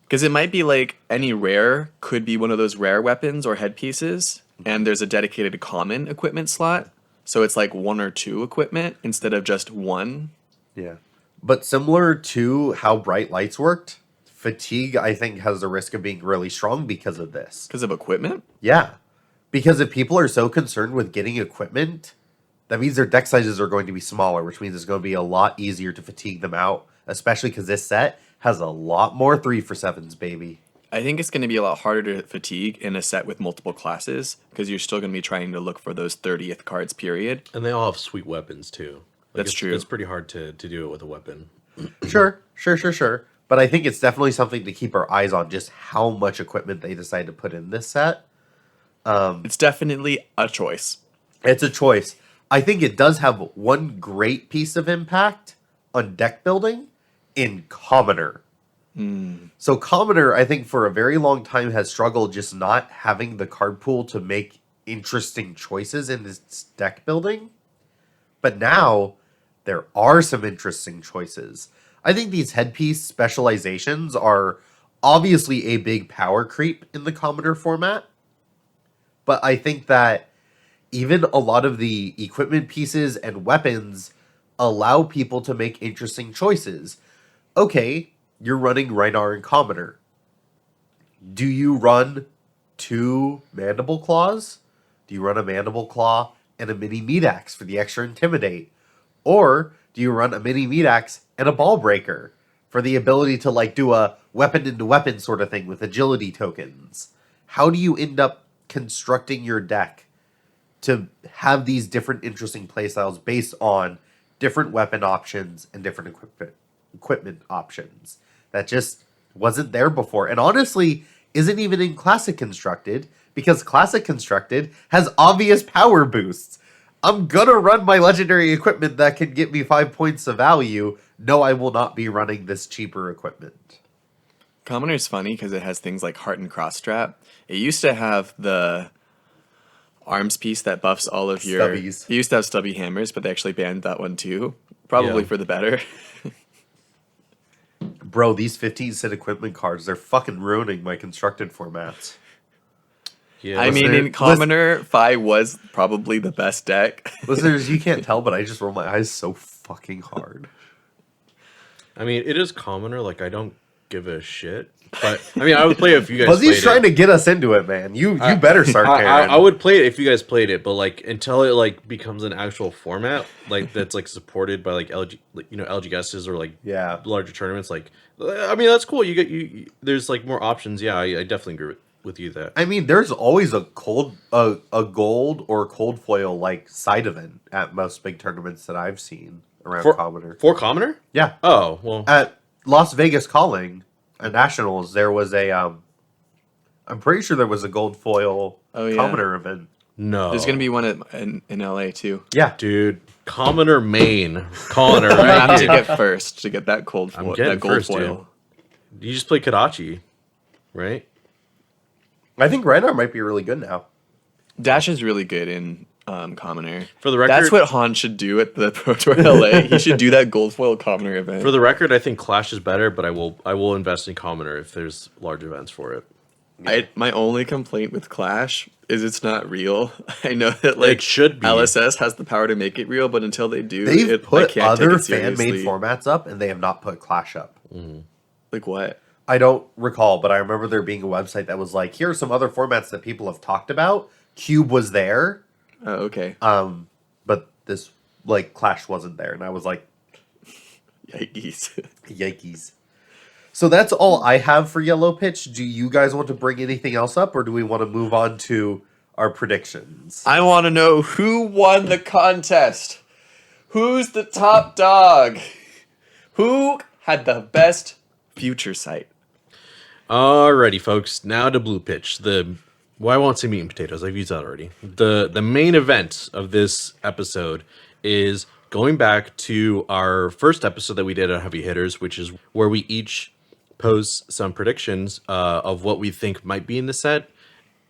Because it might be like any rare could be one of those rare weapons or headpieces, and there's a dedicated common equipment slot. So it's like 1 or 2 equipment instead of just 1. Yeah. But similar to how Bright Lights worked, Fatigue, I think, has the risk of being really strong because of this. Because of equipment? Yeah. Because if people are so concerned with getting equipment, that means their deck sizes are going to be smaller, which means it's going to be a lot easier to fatigue them out, especially because this set has a lot more 3-for-7s, baby. I think it's going to be a lot harder to fatigue in a set with multiple classes because you're still going to be trying to look for those 30th cards, period. And they all have sweet weapons, too. That's true. It's pretty hard to do it with a weapon. Sure. But I think it's definitely something to keep our eyes on, just how much equipment they decide to put in this set. It's definitely a choice. It's a choice. I think it does have one great piece of impact on deck building in Commoner. So Commoner, I think for a very long time has struggled just not having the card pool to make interesting choices in this deck building. But now there are some interesting choices. I think these headpiece specializations are obviously a big power creep in the Commoner format. But I think that even a lot of the equipment pieces and weapons allow people to make interesting choices. Okay, you're running Rhinar and Commoner. Do you run 2 Mandible Claws? Do you run a Mandible Claw and a mini Meat Axe for the extra Intimidate? Or do you run a mini Meat Axe and a Ball Breaker for the ability to like do a weapon into weapon sort of thing with agility tokens? How do you end up constructing your deck to have these different interesting playstyles based on different weapon options and different equipment options that just wasn't there before, and honestly isn't even in Classic Constructed, because Classic Constructed has obvious power boosts. I'm gonna run my legendary equipment that can get me 5 points of value. No, I will not be running this cheaper equipment. Commoner is funny because it has things like Heart and Cross Strap. It used to have the arms piece that buffs all of your... Stubbies. It used to have stubby hammers, but they actually banned that one too. Probably for the better. Bro, these 15-cent equipment cards, they're fucking ruining my constructed formats. Yeah, I mean, in Commoner, Phi was probably the best deck. Listeners, you can't tell, but I just roll my eyes so fucking hard. I mean, it is Commoner. Like, I don't give a shit. But, I mean, I would play it if you guys Fuzzy's played trying it. to get us into it, man. You better start caring. I would play it if you guys played it, but, like, until it, like, becomes an actual format, like, that's, like, supported by, like, LGSs or, like, larger tournaments, like, I mean, that's cool. There's, like, more options. Yeah, I definitely agree with you that. I mean, there's always a gold or cold foil, like, side event at most big tournaments that I've seen around Commoner. For Commoner? Yeah. Oh, well. At Las Vegas Calling, at Nationals, there was a, I'm pretty sure there was a gold foil Commoner event. No. There's going to be one in LA too. Yeah. Dude, Commoner Maine. Calling her You right have to here. get first to get that gold foil. I'm getting That gold first, foil. dude. You just play Kadachi, right? I think Rhinar might be really good now. Dash is really good in Commoner. For the record, That's what Han should do at the Pro Tour LA. He should do that gold foil Commoner event. for the record, I think Clash is better, but I will invest in Commoner if there's large events for it. My only complaint with Clash is it's not real. I know that like It should be. LSS has the power to make it real, but until they do, They've I put can't take other it seriously. fan-made formats up, and they have not put Clash up. Like what? I don't recall, but I remember there being a website that was like, here are some other formats that people have talked about. Cube was there, Oh, okay. but this, like, Clash wasn't there. And I was like, Yikes. yikes. So that's all I have for Yellow Pitch. Do you guys want to bring anything else up, or do we want to move on to our predictions? I want to know who won the contest. Who's the top dog? Who had the best future sight? Alrighty, folks. Now to Blue Pitch. I won't say meat and potatoes. I've used that already. The main event of this episode is going back to our first episode that we did on Heavy Hitters, which is where we each pose some predictions of what we think might be in the set,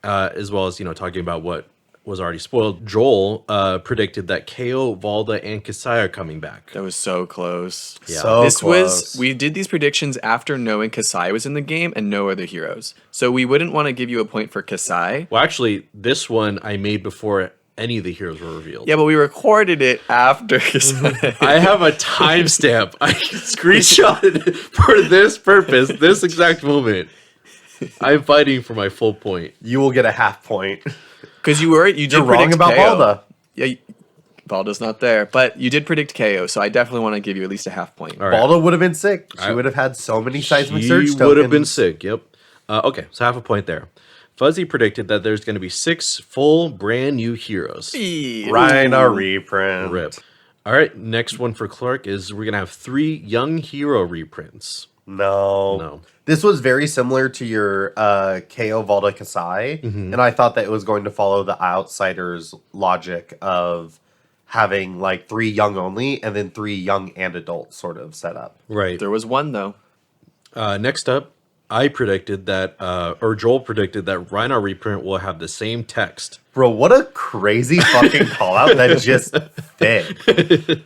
as well as talking about what was already spoiled. Joel predicted that KO, Valda, and Kasai are coming back. That was so close. Yeah. So close. We did these predictions after knowing Kasai was in the game and no other heroes. So we wouldn't want to give you a point for Kasai. Well, actually, this one I made before any of the heroes were revealed. Yeah, but we recorded it after Kasai. I have a timestamp. I screenshotted it for this purpose, this exact moment. I'm fighting for my full point. You will get a half point. Because you did You're wrong predict about KO. Valda. Yeah, Baldo's not there, but you did predict KO, so I definitely want to give you at least a half point. All right. Baldo would have been sick. She would have had so many seismic surge She tokens. would have been sick. Yep. Okay, so half a point there. Fuzzy predicted that there's going to be 6 full brand new heroes. Rhino reprint. Rip. All right, next one for Clark is we're going to have 3 young hero reprints. No. This was very similar to your KO Valda Kasai, and I thought that it was going to follow the Outsiders logic of having like 3 young only and then 3 young and adult sort of setup. Right. There was one, though. Next up, I predicted that, or Joel predicted that Rhino reprint will have the same text. Bro, what a crazy fucking call out that just fit.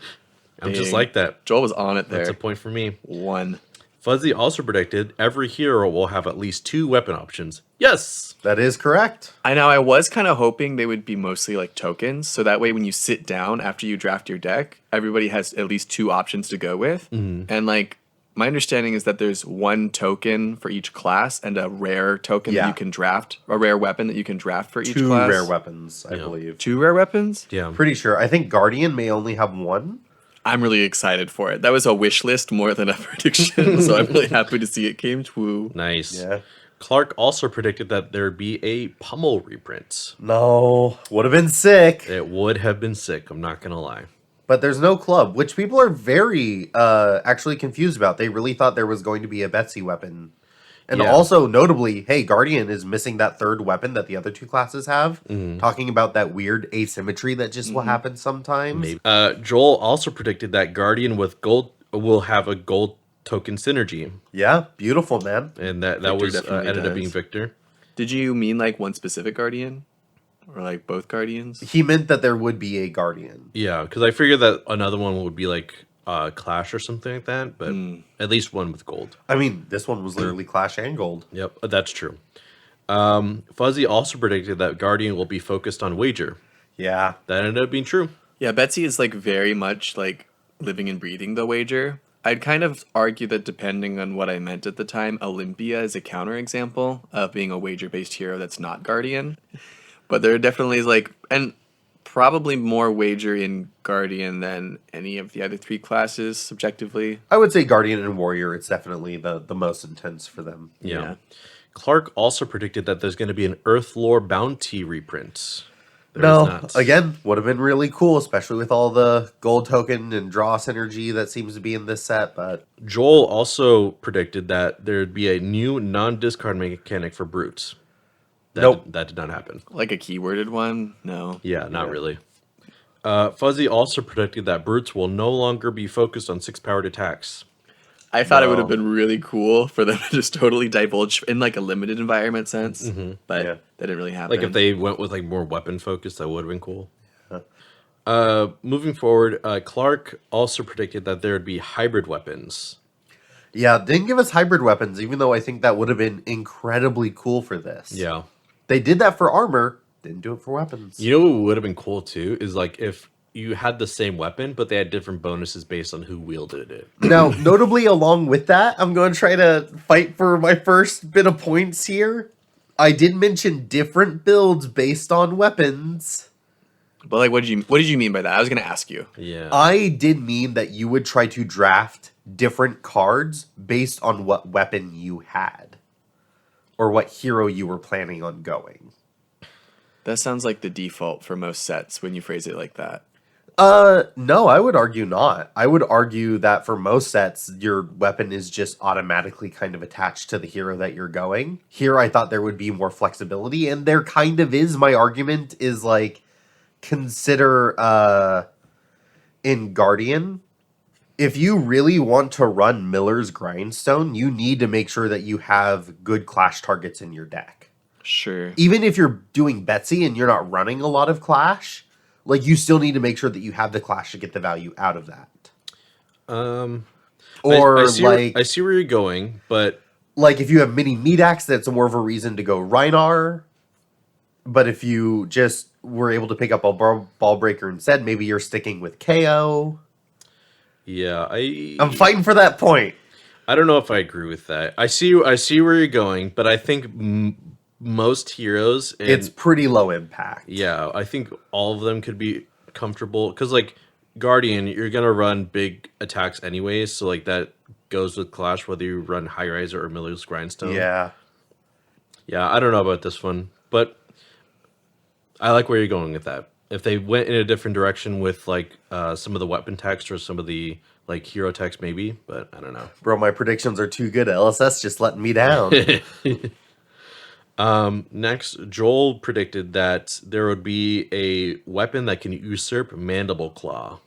I'm just like that. Joel was on it there. That's a point for me. 1. Fuzzy also predicted every hero will have at least 2 weapon options. Yes! That is correct. I know, I was kind of hoping they would be mostly like tokens, so that way when you sit down after you draft your deck, everybody has at least 2 options to go with. And like, my understanding is that there's 1 token for each class and a rare token that you can draft, a rare weapon that you can draft for each 2 class. rare weapons, I believe. 2 rare weapons? Yeah. Pretty sure. I think Guardian may only have 1. I'm really excited for it. That was a wish list more than a prediction, so I'm really happy to see it came true. Nice. Yeah. Clark also predicted that there'd be a Pummel reprint. No. Would have been sick. It would have been sick, I'm not going to lie. But there's no club, which people are very actually confused about. They really thought there was going to be a Betsy weapon. And also, notably, hey, Guardian is missing that 3rd weapon that the other 2 classes have. Talking about that weird asymmetry that just will happen sometimes. Maybe. Joel also predicted that Guardian with gold will have a gold token synergy. Yeah, beautiful, man. And that Victor was definitely ended up does. being Victor. Did you mean like one specific Guardian? Or like both Guardians? He meant that there would be a Guardian. Yeah, because I figured that another one would be like Clash or something like that, but at least one with gold. I mean, this one was literally Clash and Gold. Yep, that's true. Fuzzy also predicted that Guardian will be focused on Wager. Yeah. That ended up being true. Yeah, Betsy is like very much like living and breathing the Wager. I'd kind of argue that depending on what I meant at the time, Olympia is a counterexample of being a Wager-based hero that's not Guardian. But there definitely is like, and probably more Wager in Guardian than any of the other 3 classes subjectively. I would say Guardian and Warrior, it's definitely the most intense for them. Yeah. Clark also predicted that there's going to be an Earthlore bounty reprint. There is No, not. again, would have been really cool, especially with all the gold token and draw synergy that seems to be in this set, but Joel also predicted that there'd be a new non-discard mechanic for Brutes. That did not happen. Like a keyworded one? No. Yeah, not really. Fuzzy also predicted that Brutes will no longer be focused on 6-powered attacks. I thought it would have been really cool for them to just totally divulge in like a limited environment sense, but that didn't really happen. Like if they went with like more weapon focus, that would have been cool. Moving forward, Clark also predicted that there would be hybrid weapons. yeah, didn't give us hybrid weapons, even though I think that would have been incredibly cool for this. Yeah. They did that for armor, didn't do it for weapons. You know what would have been cool too is like if you had the same weapon, but they had different bonuses based on who wielded it. Now, notably along with that, I'm going to try to fight for my first bit of points here. I did mention different builds based on weapons. But like, what did you mean by that? I was gonna ask you. Yeah. I did mean that you would try to draft different cards based on what weapon you had. Or what hero you were planning on going. That sounds like the default for most sets when you phrase it like that. No, I would argue not. I would argue that for most sets, your weapon is just automatically kind of attached to the hero that you're going. Here, I thought there would be more flexibility, and there kind of is. My argument is like, consider in Guardian, if you really want to run Miller's Grindstone, you need to make sure that you have good clash targets in your deck. Sure. Even if you're doing Betsy and you're not running a lot of clash, like you still need to make sure that you have the clash to get the value out of that. Or I see like I see where you're going, but like if you have mini Medax, that's more of a reason to go Reinar. But if you just were able to pick up a ball breaker instead, maybe you're sticking with KO. yeah, I'm fighting for that point. I don't know if I agree with that. I see where you're going, but I think most heroes, It's pretty low impact. yeah, I think all of them could comfortable because like Guardian, you're gonna run big attacks anyways, so like that goes with Clash whether you run High Riser or Miller's Grindstone. Yeah. Yeah, I don't know about this one, but I like where you're going with that. If they went in a different direction with like some of the weapon text or some of the like hero text, maybe, but I don't know. Bro, my predictions are too good. LSS just letting me down. Next, Joel predicted that there would be a weapon that can usurp Mandible Claw.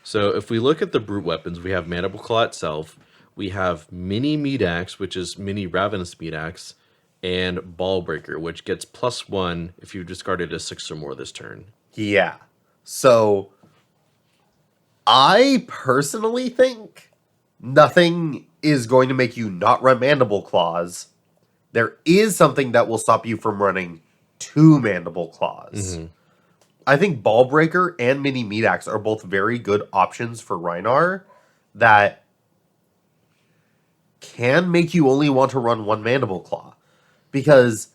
So if we look at the brute weapons, we have Mandible Claw itself, we have Mini Meat Axe, which is Mini Ravenous Meat Axe, and Ball Breaker, which gets +1 if you discarded a 6 or more this turn. Yeah. So I personally think nothing is going to make you not run Mandible Claws. There is something that will stop you from running 2 Mandible Claws. Mm-hmm. I think Ball Breaker and Mini Meat Axe are both very good options for Rhinar that can make you only want to run 1 Mandible Claw. Because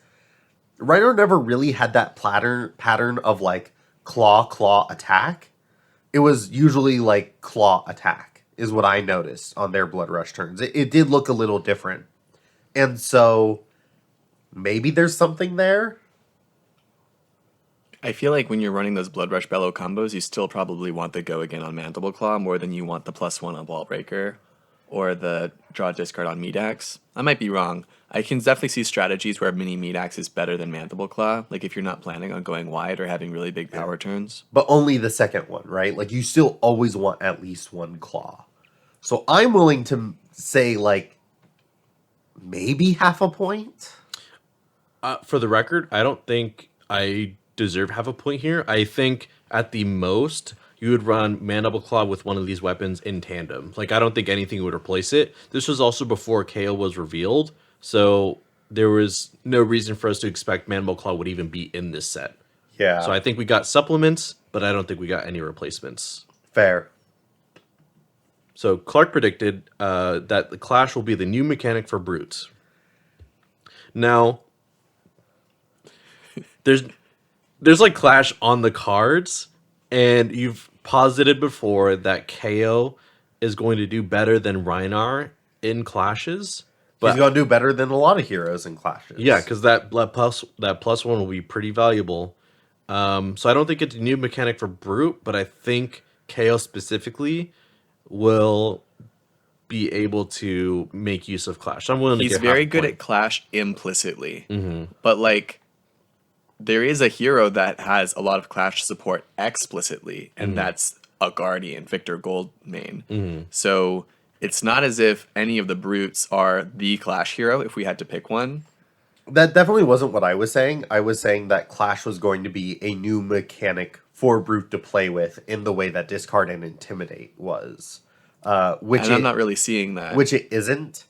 Rhinar never really had that pattern of like claw attack. It was usually like claw attack is what I noticed on their Blood Rush turns. It did look a little different. And so maybe there's something there. I feel like when you're running those Blood Rush Bellow combos, you still probably want the go again on Mandible Claw more than you want the +1 on Ball Breaker or the draw discard on Meat Axe. I might be wrong. I can definitely see strategies where Mini Meat Axe is better than Mandible Claw, like if you're not planning on going wide or having really big power turns. But only the second one, right? Like you still always want at least 1 claw. So I'm willing to say like maybe half a point. For the record, I don't think I deserve half a point here. I think at the most you would run Mandible Claw with one of these weapons in tandem. Like I don't think anything would replace it. This was also before KO was revealed, so there was no reason for us to expect Mandible Claw would even be in this set. Yeah. So I think we got supplements, but I don't think we got any replacements. Fair. So Clark predicted that the Clash will be the new mechanic for brutes. Now, there's like Clash on the cards, and you've posited before that KO is going to do better than Rhinar in Clashes. But He's going to do better than a lot of heroes in Clashes. yeah, because that +1 will be pretty valuable. So I don't think it's a new mechanic for Brute, but I think KO specifically will be able to make use of Clash. I'm willing to He's give very half a good point. at Clash implicitly, but like there is a hero that has a lot of Clash support explicitly, and that's a Guardian, Victor Goldmane. So it's not as if any of the brutes are the Clash hero if we had to pick one. That definitely wasn't what I was saying. I was saying that Clash was going to be a new mechanic for Brute to play with in the way that Discard and Intimidate was. Which And I'm not really seeing that. Which it isn't.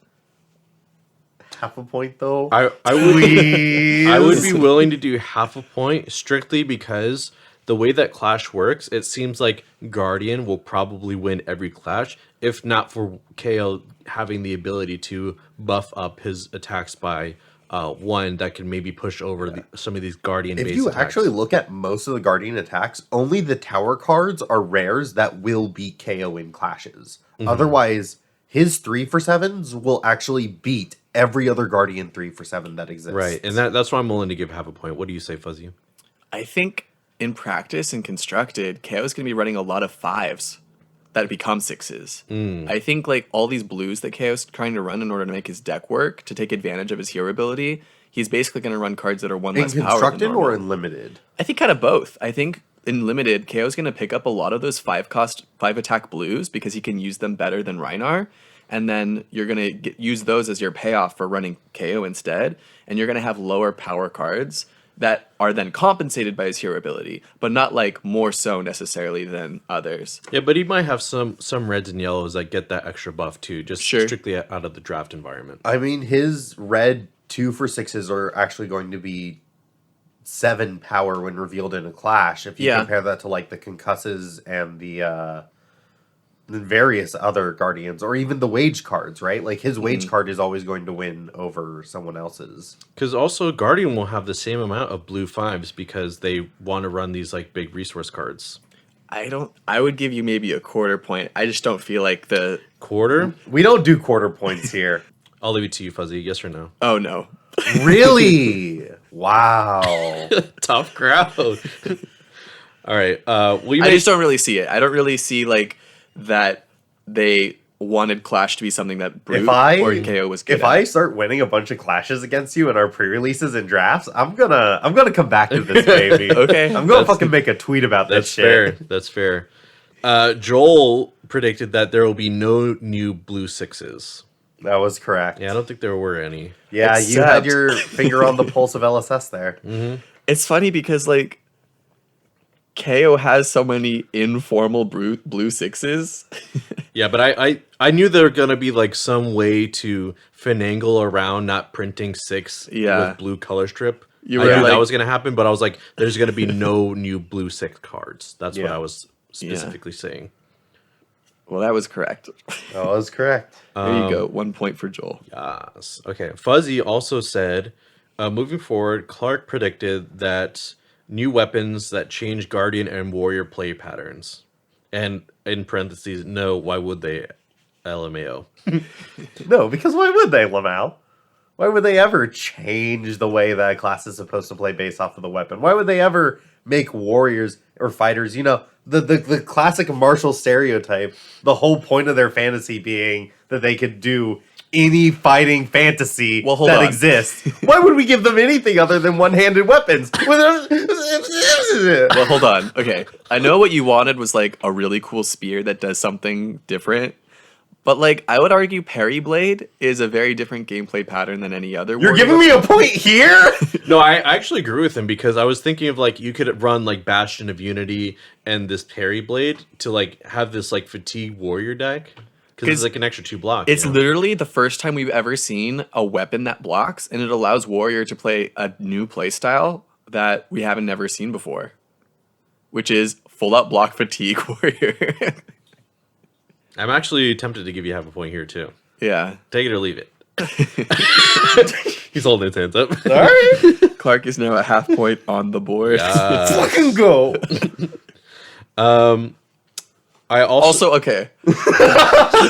Half a point, though. I would be willing to do half a point strictly because the way that Clash works, it seems like Guardian will probably win every Clash, if not for KO having the ability to buff up his attacks by 1 that can maybe push over some of these Guardian base If you attacks. actually look at most of the Guardian attacks, only the tower cards are rares that will beat KO in Clashes. Otherwise, his 3-for-7s will actually beat every other Guardian 3-for-7 that exists. Right, and that's why I'm willing to give half a point. What do you say, Fuzzy? I think in practice and constructed, KO is going to be running a lot of 5s that become 6s. I think like all these blues that KO is trying to run in order to make his deck work, to take advantage of his hero ability, he's basically going to run cards that are 1 In less power than constructed normal. or in limited? I think kind of both. I think in limited, KO is going to pick up a lot of those 5-cost, 5-attack blues because he can use them better than Rhinar. And then you're going to use those as your payoff for running KO instead. And you're going to have lower power cards that are then compensated by his hero ability, but not like more so necessarily than others. Yeah, but he might have some reds and yellows that get that extra buff too, just strictly out of the draft environment. I mean, his red 2-for-6s are actually going to be 7 power when revealed in a Clash. If you compare that to like the Concusses and the various other Guardians, or even the wage cards, right? Like his wage card is always going to win over someone else's. Because also Guardian will have the same amount of blue 5s because they want to run these like big resource cards. I would give you maybe a quarter point. I just don't feel like the Quarter? We don't do quarter points here. I'll leave it to you, Fuzzy. Yes or no? Oh no. Really? Wow. Tough crowd. All right. I just don't really see it. I don't really see like that they wanted Clash to be something that Brute or KO was good If at. I start winning a bunch of clashes against you in our pre-releases and drafts, I'm gonna come back to this baby. Okay. I'm gonna fucking make a tweet about this That's shit. fair. That's fair. Joel predicted that there will be no new blue 6s. That was correct. Yeah, I don't think there were any. Yeah, you had Except- your finger on the pulse of LSS there. It's funny because like KO has so many informal blue 6s. Yeah, but I knew there were gonna be like some way to finagle around not printing 6 Yeah. with blue color strip. You I were knew that like- was gonna happen, but I was like, there's gonna be no new blue 6 cards. That's what Yeah. I was specifically saying. Well, that was correct. That was correct. There you go. 1 point for Joel. Yes. Okay. Fuzzy also said, moving forward, Clark predicted that new weapons that change Guardian and Warrior play patterns. And in parentheses, no, why would they? LMAO. No, because why would they, Lamal? Why would they ever change the way that a class is supposed to play based off of the weapon? Why would they ever make warriors or fighters, the classic martial stereotype, the whole point of their fantasy being that they could do any fighting fantasy Well, hold that on. exists. Why would we give them anything other than one-handed weapons? Well, hold on. Okay. I know what you wanted was like a really cool spear that does something different. But like I would argue Parry Blade is a very different gameplay pattern than any other. You're warrior giving me a point here? No, I actually agree with him because I was thinking of like you could run like Bastion of Unity and this Parry Blade to like have this like fatigue warrior deck because it's like an extra 2 block. It's you know? literally the first time we've ever seen a weapon that blocks, and it allows Warrior to play a new playstyle that we haven't never seen before, which is full out block fatigue Warrior. I'm actually tempted to give you half a point here too. Yeah. Take it or leave it. He's holding his hands up. All right. Clark is now a half point on the board. Fucking go. I also Okay.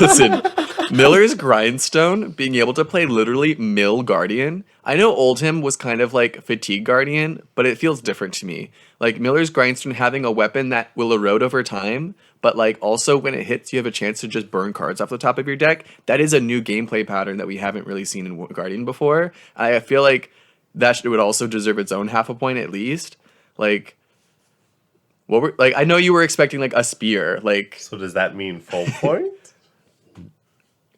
Listen, Miller's Grindstone being able to play literally Mill Guardian. I know Oldhim was kind of like Fatigue Guardian, but it feels different to me. Like Miller's Grindstone having a weapon that will erode over time, but like also when it hits, you have a chance to just burn cards off the top of your deck. That is a new gameplay pattern that we haven't really seen in Guardian before. I feel like that would also deserve its own half a point at least. Like, what were like? I know you were expecting like a spear. Like, So does that mean full point?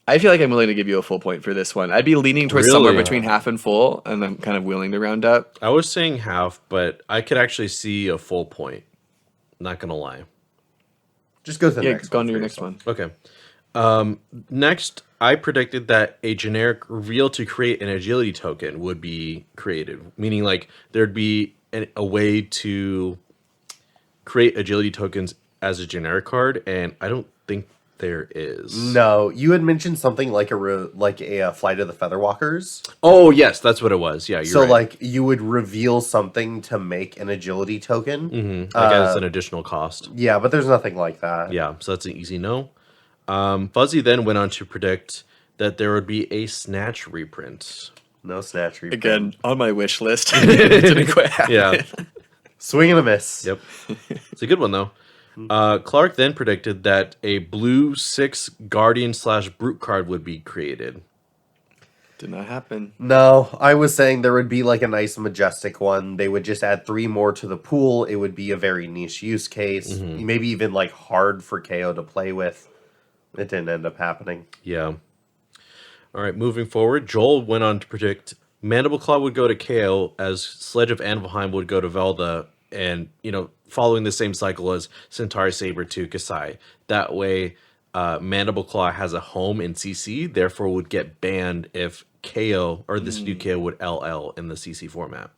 I feel like I'm willing to give you a full point for this one. I'd be leaning towards Really? somewhere between half and full, and I'm kind of willing to round up. I was saying half, but I could actually see a full point. Not gonna lie. Just go to the Yeah, next go one. on to your for next yourself. one. Okay. Next, I predicted that a generic reveal to create an agility token would be created, meaning like there'd be a way to create agility tokens as a generic card, and I don't think there is. No, you had mentioned something like a Flight of the Featherwalkers. Oh yes, that's what it was. Yeah, you're So right. like you would reveal something to make an agility token. like as an additional cost. Yeah, but there's nothing like that. Yeah, so that's an easy no. Fuzzy then went on to predict that there would be a Snatch reprint. No snatch reprint. Again, on my wish list. Didn't quite happen. Yeah. Swing and a miss. Yep. It's a good one, though. Clark then predicted that a blue 6 Guardian / Brute card would be created. Did not happen. No, I was saying there would be like a nice majestic one. They would just add 3 more to the pool. It would be a very niche use case. Maybe even like hard for KO to play with. It didn't end up happening. Yeah. All right, moving forward, Joel went on to predict Mandible Claw would go to KO as Sledge of Anvilheim would go to Velda, and, following the same cycle as Centauri Saber to Kasai. That way, Mandible Claw has a home in CC, therefore would get banned if KO or this new KO would LL in the CC format.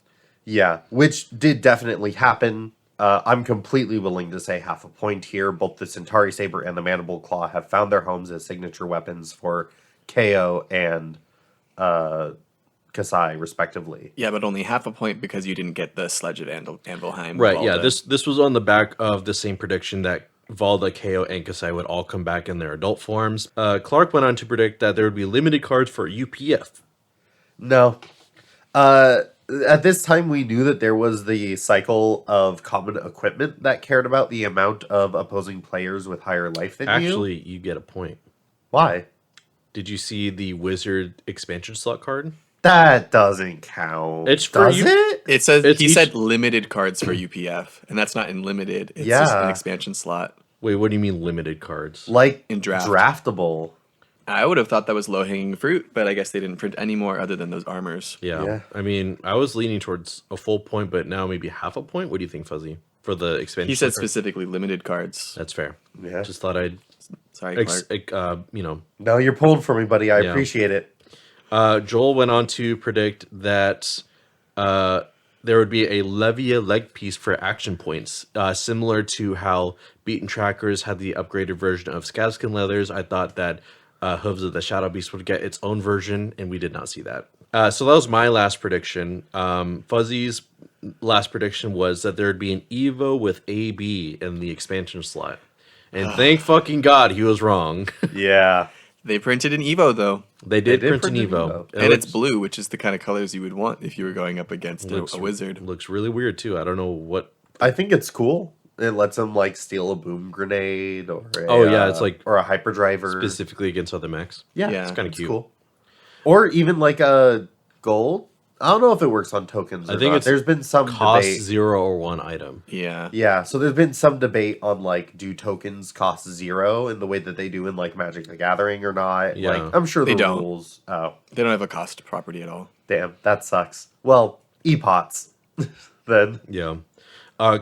Yeah, which did definitely happen. I'm completely willing to say half a point here. Both the Centauri Saber and the Mandible Claw have found their homes as signature weapons for KO and Kasai, respectively. Yeah, but only half a point because you didn't get the Sledge of Anvilheim. Right, yeah. Valda. This was on the back of the same prediction that Valda, KO, and Kasai would all come back in their adult forms. Clark went on to predict that there would be limited cards for UPF. No. At this time, we knew that there was the cycle of common equipment that cared about the amount of opposing players with higher life than you. Actually, you get a point. Why? Did you see the Wizard expansion slot card? That doesn't count. It's for Does you- it? It says It's he each- said limited cards for UPF, and that's not in limited. It's just Yeah. an expansion slot. Wait, what do you mean limited cards? Like In draft. draftable. I would have thought that was low hanging fruit, but I guess they didn't print any more other than those armors. Yeah. Yeah. I mean, I was leaning towards a full point, but now maybe half a point. What do you think, Fuzzy? For the expansion He said slot card? specifically limited cards. That's fair. Yeah. Just thought I'd, Sorry, Clark. No, you're pulling for me, buddy. I Yeah. appreciate it. Joel went on to predict that there would be a Levia leg piece for action points, similar to how Beaten Trackers had the upgraded version of Skazkin Leathers. I thought that Hooves of the Shadow Beast would get its own version, and we did not see that. So that was my last prediction. Fuzzy's last prediction was that there would be an Evo with AB in the expansion slot. And thank fucking God he was wrong. Yeah. They printed an Evo, though. They did They did print an print an Evo. Evo. It And it's looks- blue, which is the kind of colors you would want if you were going up against a wizard. Looks really weird too. I don't know what. I think it's cool. It lets them like steal a boom grenade or a, Oh, yeah, it's like or a hyperdriver. Specifically against other mechs. Yeah, Yeah. It's kind of it's cute. cool. Or even like a gold. I don't know if it works on tokens. I or think not. it's There's been some Cost debate. 0 or 1 item. Yeah. Yeah, so there's been some debate on like, do tokens cost 0 in the way that they do in like Magic the Gathering or not? Yeah. Like, I'm sure They the don't. rules. Oh, They don't have a cost property at all. damn, that sucks. Well, epots then. Yeah.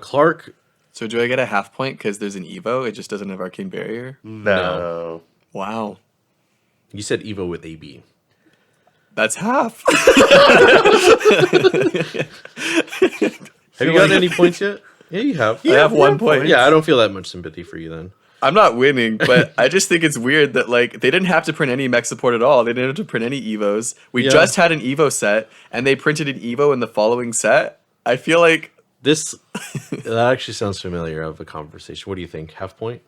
Clark. So do I get a half point because there's an Evo? It just doesn't have Arcane Barrier? No. Wow. You said Evo with AB. That's half. Have you gotten any points yet? Yeah, you have. I have 1 point. Yeah, I don't feel that much sympathy for you then. I'm not winning, but I just think it's weird that like they didn't have to print any mech support at all. They didn't have to print any Evos. We Yeah. just had an Evo set, and they printed an Evo in the following set. I feel like This that actually sounds familiar of a conversation. What do you think? Half point?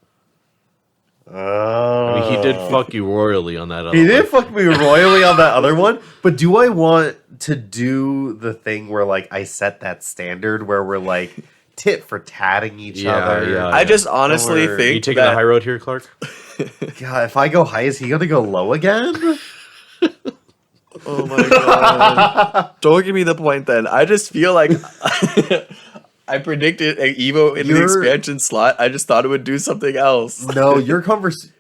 I mean, he did fuck you royally on that other He did one. fuck me royally on that other one, but do I want to do the thing where like I set that standard where we're like tit for tatting each Yeah, other? yeah. I just honestly Or- think You taking that the high road here, Clark? God, if I go high, is he gonna go low again? oh my god! Don't give me the point then. I just feel like I predicted an Evo in the You're- expansion slot. I just thought it would do something else. No, your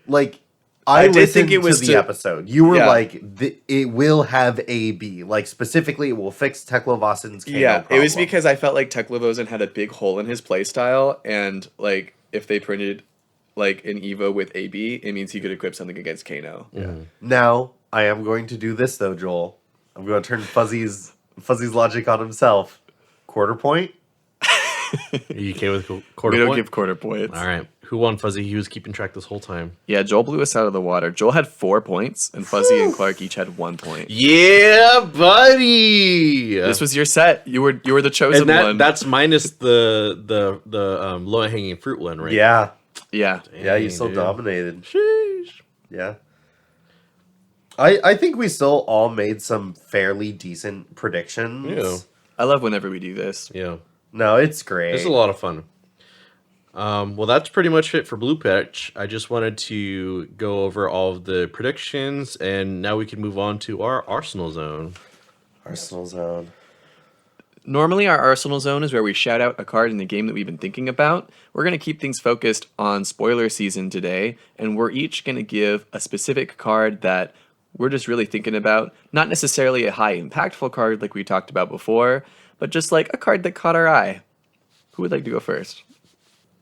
like I I did listened think it was to the to- episode. You were Yeah. like, it will have AB. Like specifically, it will fix Teklovasin's KO Yeah, it was problem. because I felt like Teklevosen had a big hole in his playstyle, and like if they printed like an Evo with AB, it means he could equip something against Kano. Now I am going to do this though, Joel. I'm going to turn Fuzzy's logic on himself. Quarter point. Are you okay with quarter We don't point? give quarter points. All right. Who won, Fuzzy? He was keeping track this whole time. Yeah, Joel blew us out of the water. Joel had 4 points, and Fuzzy and Clark each had 1 point. Yeah, buddy. This was your set. You were the chosen and one. that's minus the low hanging fruit one, right? Yeah, yeah. yeah, you Dang, still dude. dominated. Sheesh. Yeah. I think we still all made some fairly decent predictions. Yeah. I love whenever we do this. Yeah. No, it's great. This is a lot of fun. Well, that's pretty much it for Blue Pitch. I just wanted to go over all of the predictions, and now we can move on to our Arsenal Zone. Arsenal Zone. Normally, our Arsenal Zone is where we shout out a card in the game that we've been thinking about. We're going to keep things focused on spoiler season today, and we're each going to give a specific card that we're just really thinking about. Not necessarily a high impactful card like we talked about before, but just like a card that caught our eye. Who would like to go first?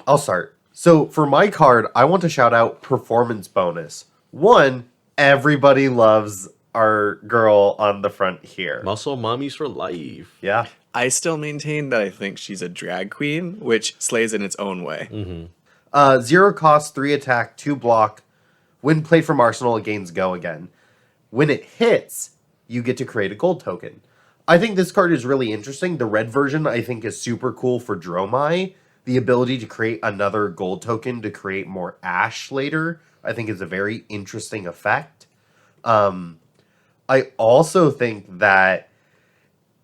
I'll start. So for my card, I want to shout out performance bonus. One, everybody loves our girl on the front here. Muscle Mommies for life. Yeah. I still maintain that I think she's a drag queen, which slays in its own way. 0 cost, 3 attack, 2 block. When played from Arsenal, it gains go again. When it hits, you get to create a gold token. I think this card is really interesting. The red version, I think, is super cool for Dromai. The ability to create another gold token to create more ash later, I think, is a very interesting effect. I also think that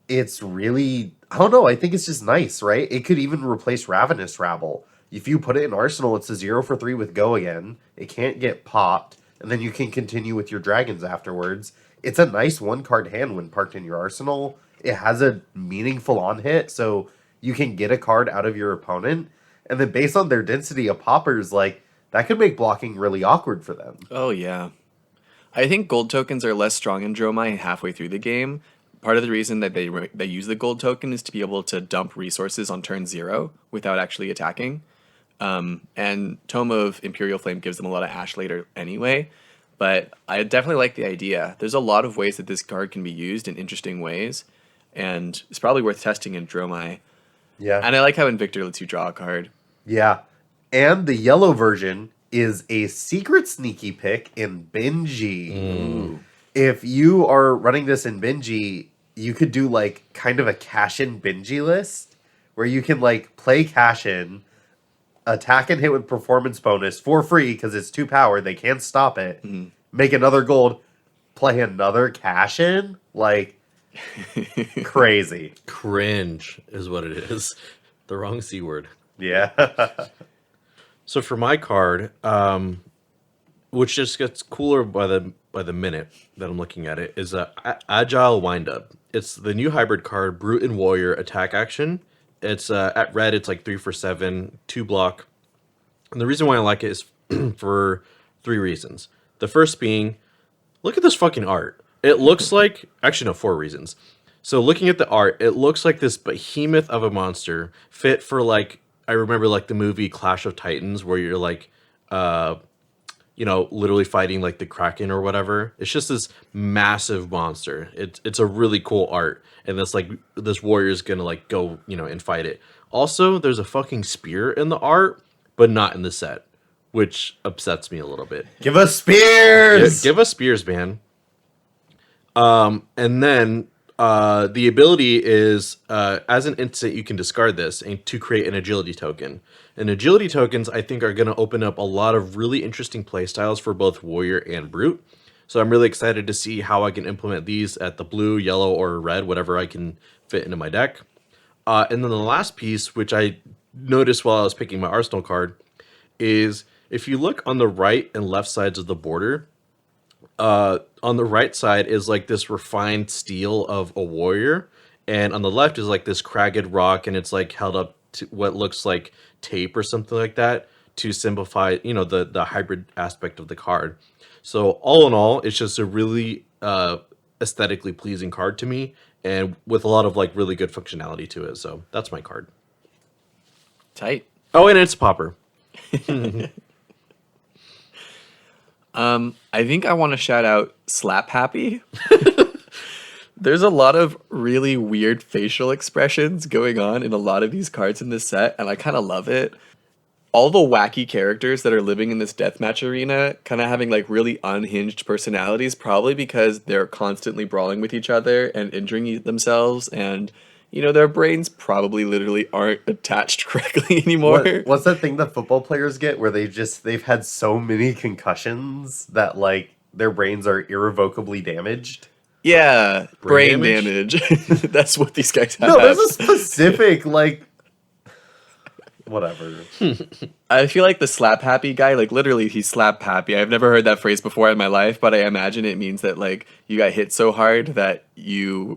it's really, I don't know, I think it's just nice, right? It could even replace Ravenous Rabble. If you put it in Arsenal, it's a 0 for 3 with go again. It can't get popped, and then you can continue with your dragons afterwards. It's a nice 1-card hand when parked in your Arsenal. It has a meaningful on-hit, so you can get a card out of your opponent, and then based on their density of poppers, like, that could make blocking really awkward for them. Oh, yeah. I think gold tokens are less strong in Dromai halfway through the game. Part of the reason that they use the gold token is to be able to dump resources on turn 0 without actually attacking. And Tome of Imperial Flame gives them a lot of ash later anyway. But I definitely like the idea. There's a lot of ways that this card can be used in interesting ways. And it's probably worth testing in Dromai. Yeah. And I like how Invictor lets you draw a card. Yeah. And the yellow version is a secret sneaky pick in Benji. If you are running this in Benji, you could do like kind of a cash-in Benji list where you can like play cash-in, attack and hit with performance bonus for free because it's 2 power. They can't stop it. Make another gold, play another cash-in. Like, crazy. Cringe is what it is. The wrong C word. Yeah. So for my card, which just gets cooler by the minute that I'm looking at it, is a Agile Windup. It's the new hybrid card, Brute and Warrior attack action. It's at red, it's like 3 for 7, 2 block. And the reason why I like it is for 3 reasons. The first being, look at this fucking art. It looks like, actually no, 4 reasons. So looking at the art, it looks like this behemoth of a monster fit for like, I remember like the movie Clash of Titans where you're like, literally fighting like the Kraken or whatever. It's just this massive monster. It's a really cool art. And this warrior is going to like go, and fight it. Also, there's a fucking spear in the art, but not in the set, which upsets me a little bit. Give us spears! Give us spears, man. And then the ability is, as an instant, you can discard this and to create an agility token. And agility tokens, I think, are going to open up a lot of really interesting playstyles for both warrior and brute. So I'm really excited to see how I can implement these at the blue, yellow, or red, whatever I can fit into my deck. And then the last piece, which I noticed while I was picking my Arsenal card, is if you look on the right and left sides of the border, on the right side is like this refined steel of a warrior, and on the left is like this cragged rock, and it's like held up to what looks like tape or something like that to simplify, the hybrid aspect of the card. So all in all, it's just a really aesthetically pleasing card to me, and with a lot of like really good functionality to it. So that's my card. Tight. Oh, and it's popper. I think I want to shout out Slap Happy. There's a lot of really weird facial expressions going on in a lot of these cards in this set, and I kind of love it. All the wacky characters that are living in this deathmatch arena kind of having like really unhinged personalities, probably because they're constantly brawling with each other and injuring themselves, and their brains probably literally aren't attached correctly anymore. What's that thing that football players get where they've had so many concussions that like their brains are irrevocably damaged? Yeah, brain damage? damage. That's what these guys have. No, there's a specific like whatever. I feel like the slap happy guy, like literally he's slap happy. I've never heard that phrase before in my life, but I imagine it means that like you got hit so hard that you're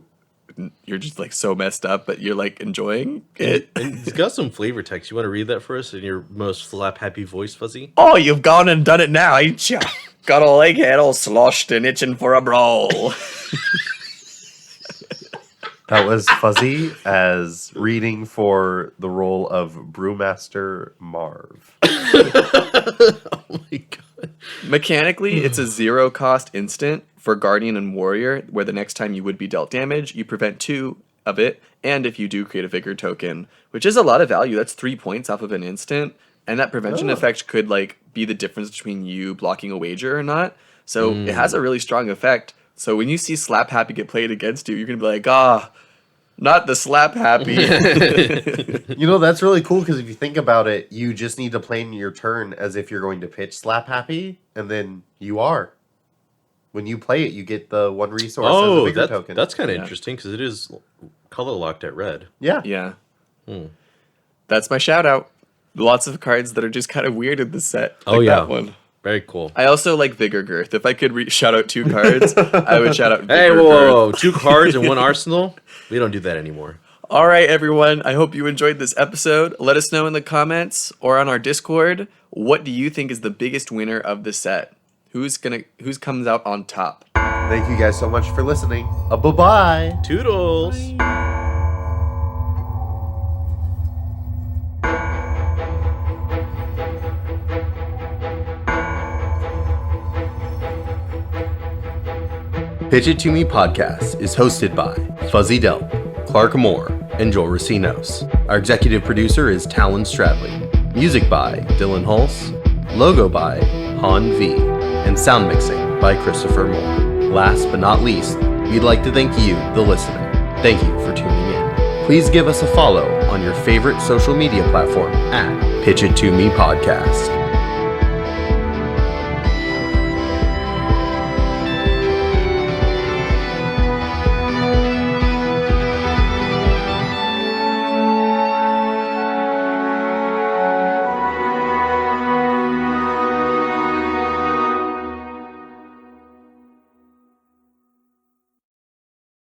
just like so messed up, but you're like enjoying it. And it's got some flavor text. You want to read that for us in your most slap happy voice, Fuzzy? Oh, you've gone and done it now, ain't ya? Got a leg head all sloshed and itching for a brawl. That was Fuzzy as reading for the role of Brewmaster Marv. Oh my god. Mechanically, it's a 0 cost instant for Guardian and Warrior, where the next time you would be dealt damage, you prevent 2 of it. And if you do create a vigor token, which is a lot of value, that's 3 points off of an instant. And that prevention effect could like be the difference between you blocking a wager or not. So it has a really strong effect. So when you see Slap Happy get played against you, you're going to be like, not the Slap Happy. That's really cool because if you think about it, you just need to plan your turn as if you're going to pitch Slap Happy, and then you are. When you play it, you get the one resource as a vigor token. That's kind of interesting because it is color locked at red. Yeah. Yeah. That's my shout out. Lots of cards that are just kind of weird in the set. Like that one. Very cool. I also like Vigor Girth. If I could shout out 2 cards, I would shout out Vigor Hey, Girth. whoa. 2 cards and 1 arsenal? We don't do that anymore. All right, everyone. I hope you enjoyed this episode. Let us know in the comments or on our Discord, what do you think is the biggest winner of the set? Who's comes out on top? Thank you guys so much for listening. Bye-bye. Toodles. Pitch It To Me podcast is hosted by Fuzzy Delp, Clark Moore, and Joel Recinos. Our executive producer is Talon Stradley. Music by Dillon Hulse. Logo by Han V. And sound mixing by Christopher Moore. Last but not least, we'd like to thank you, the listener. Thank you for tuning in. Please give us a follow on your favorite social media platform at Pitch It To Me podcast.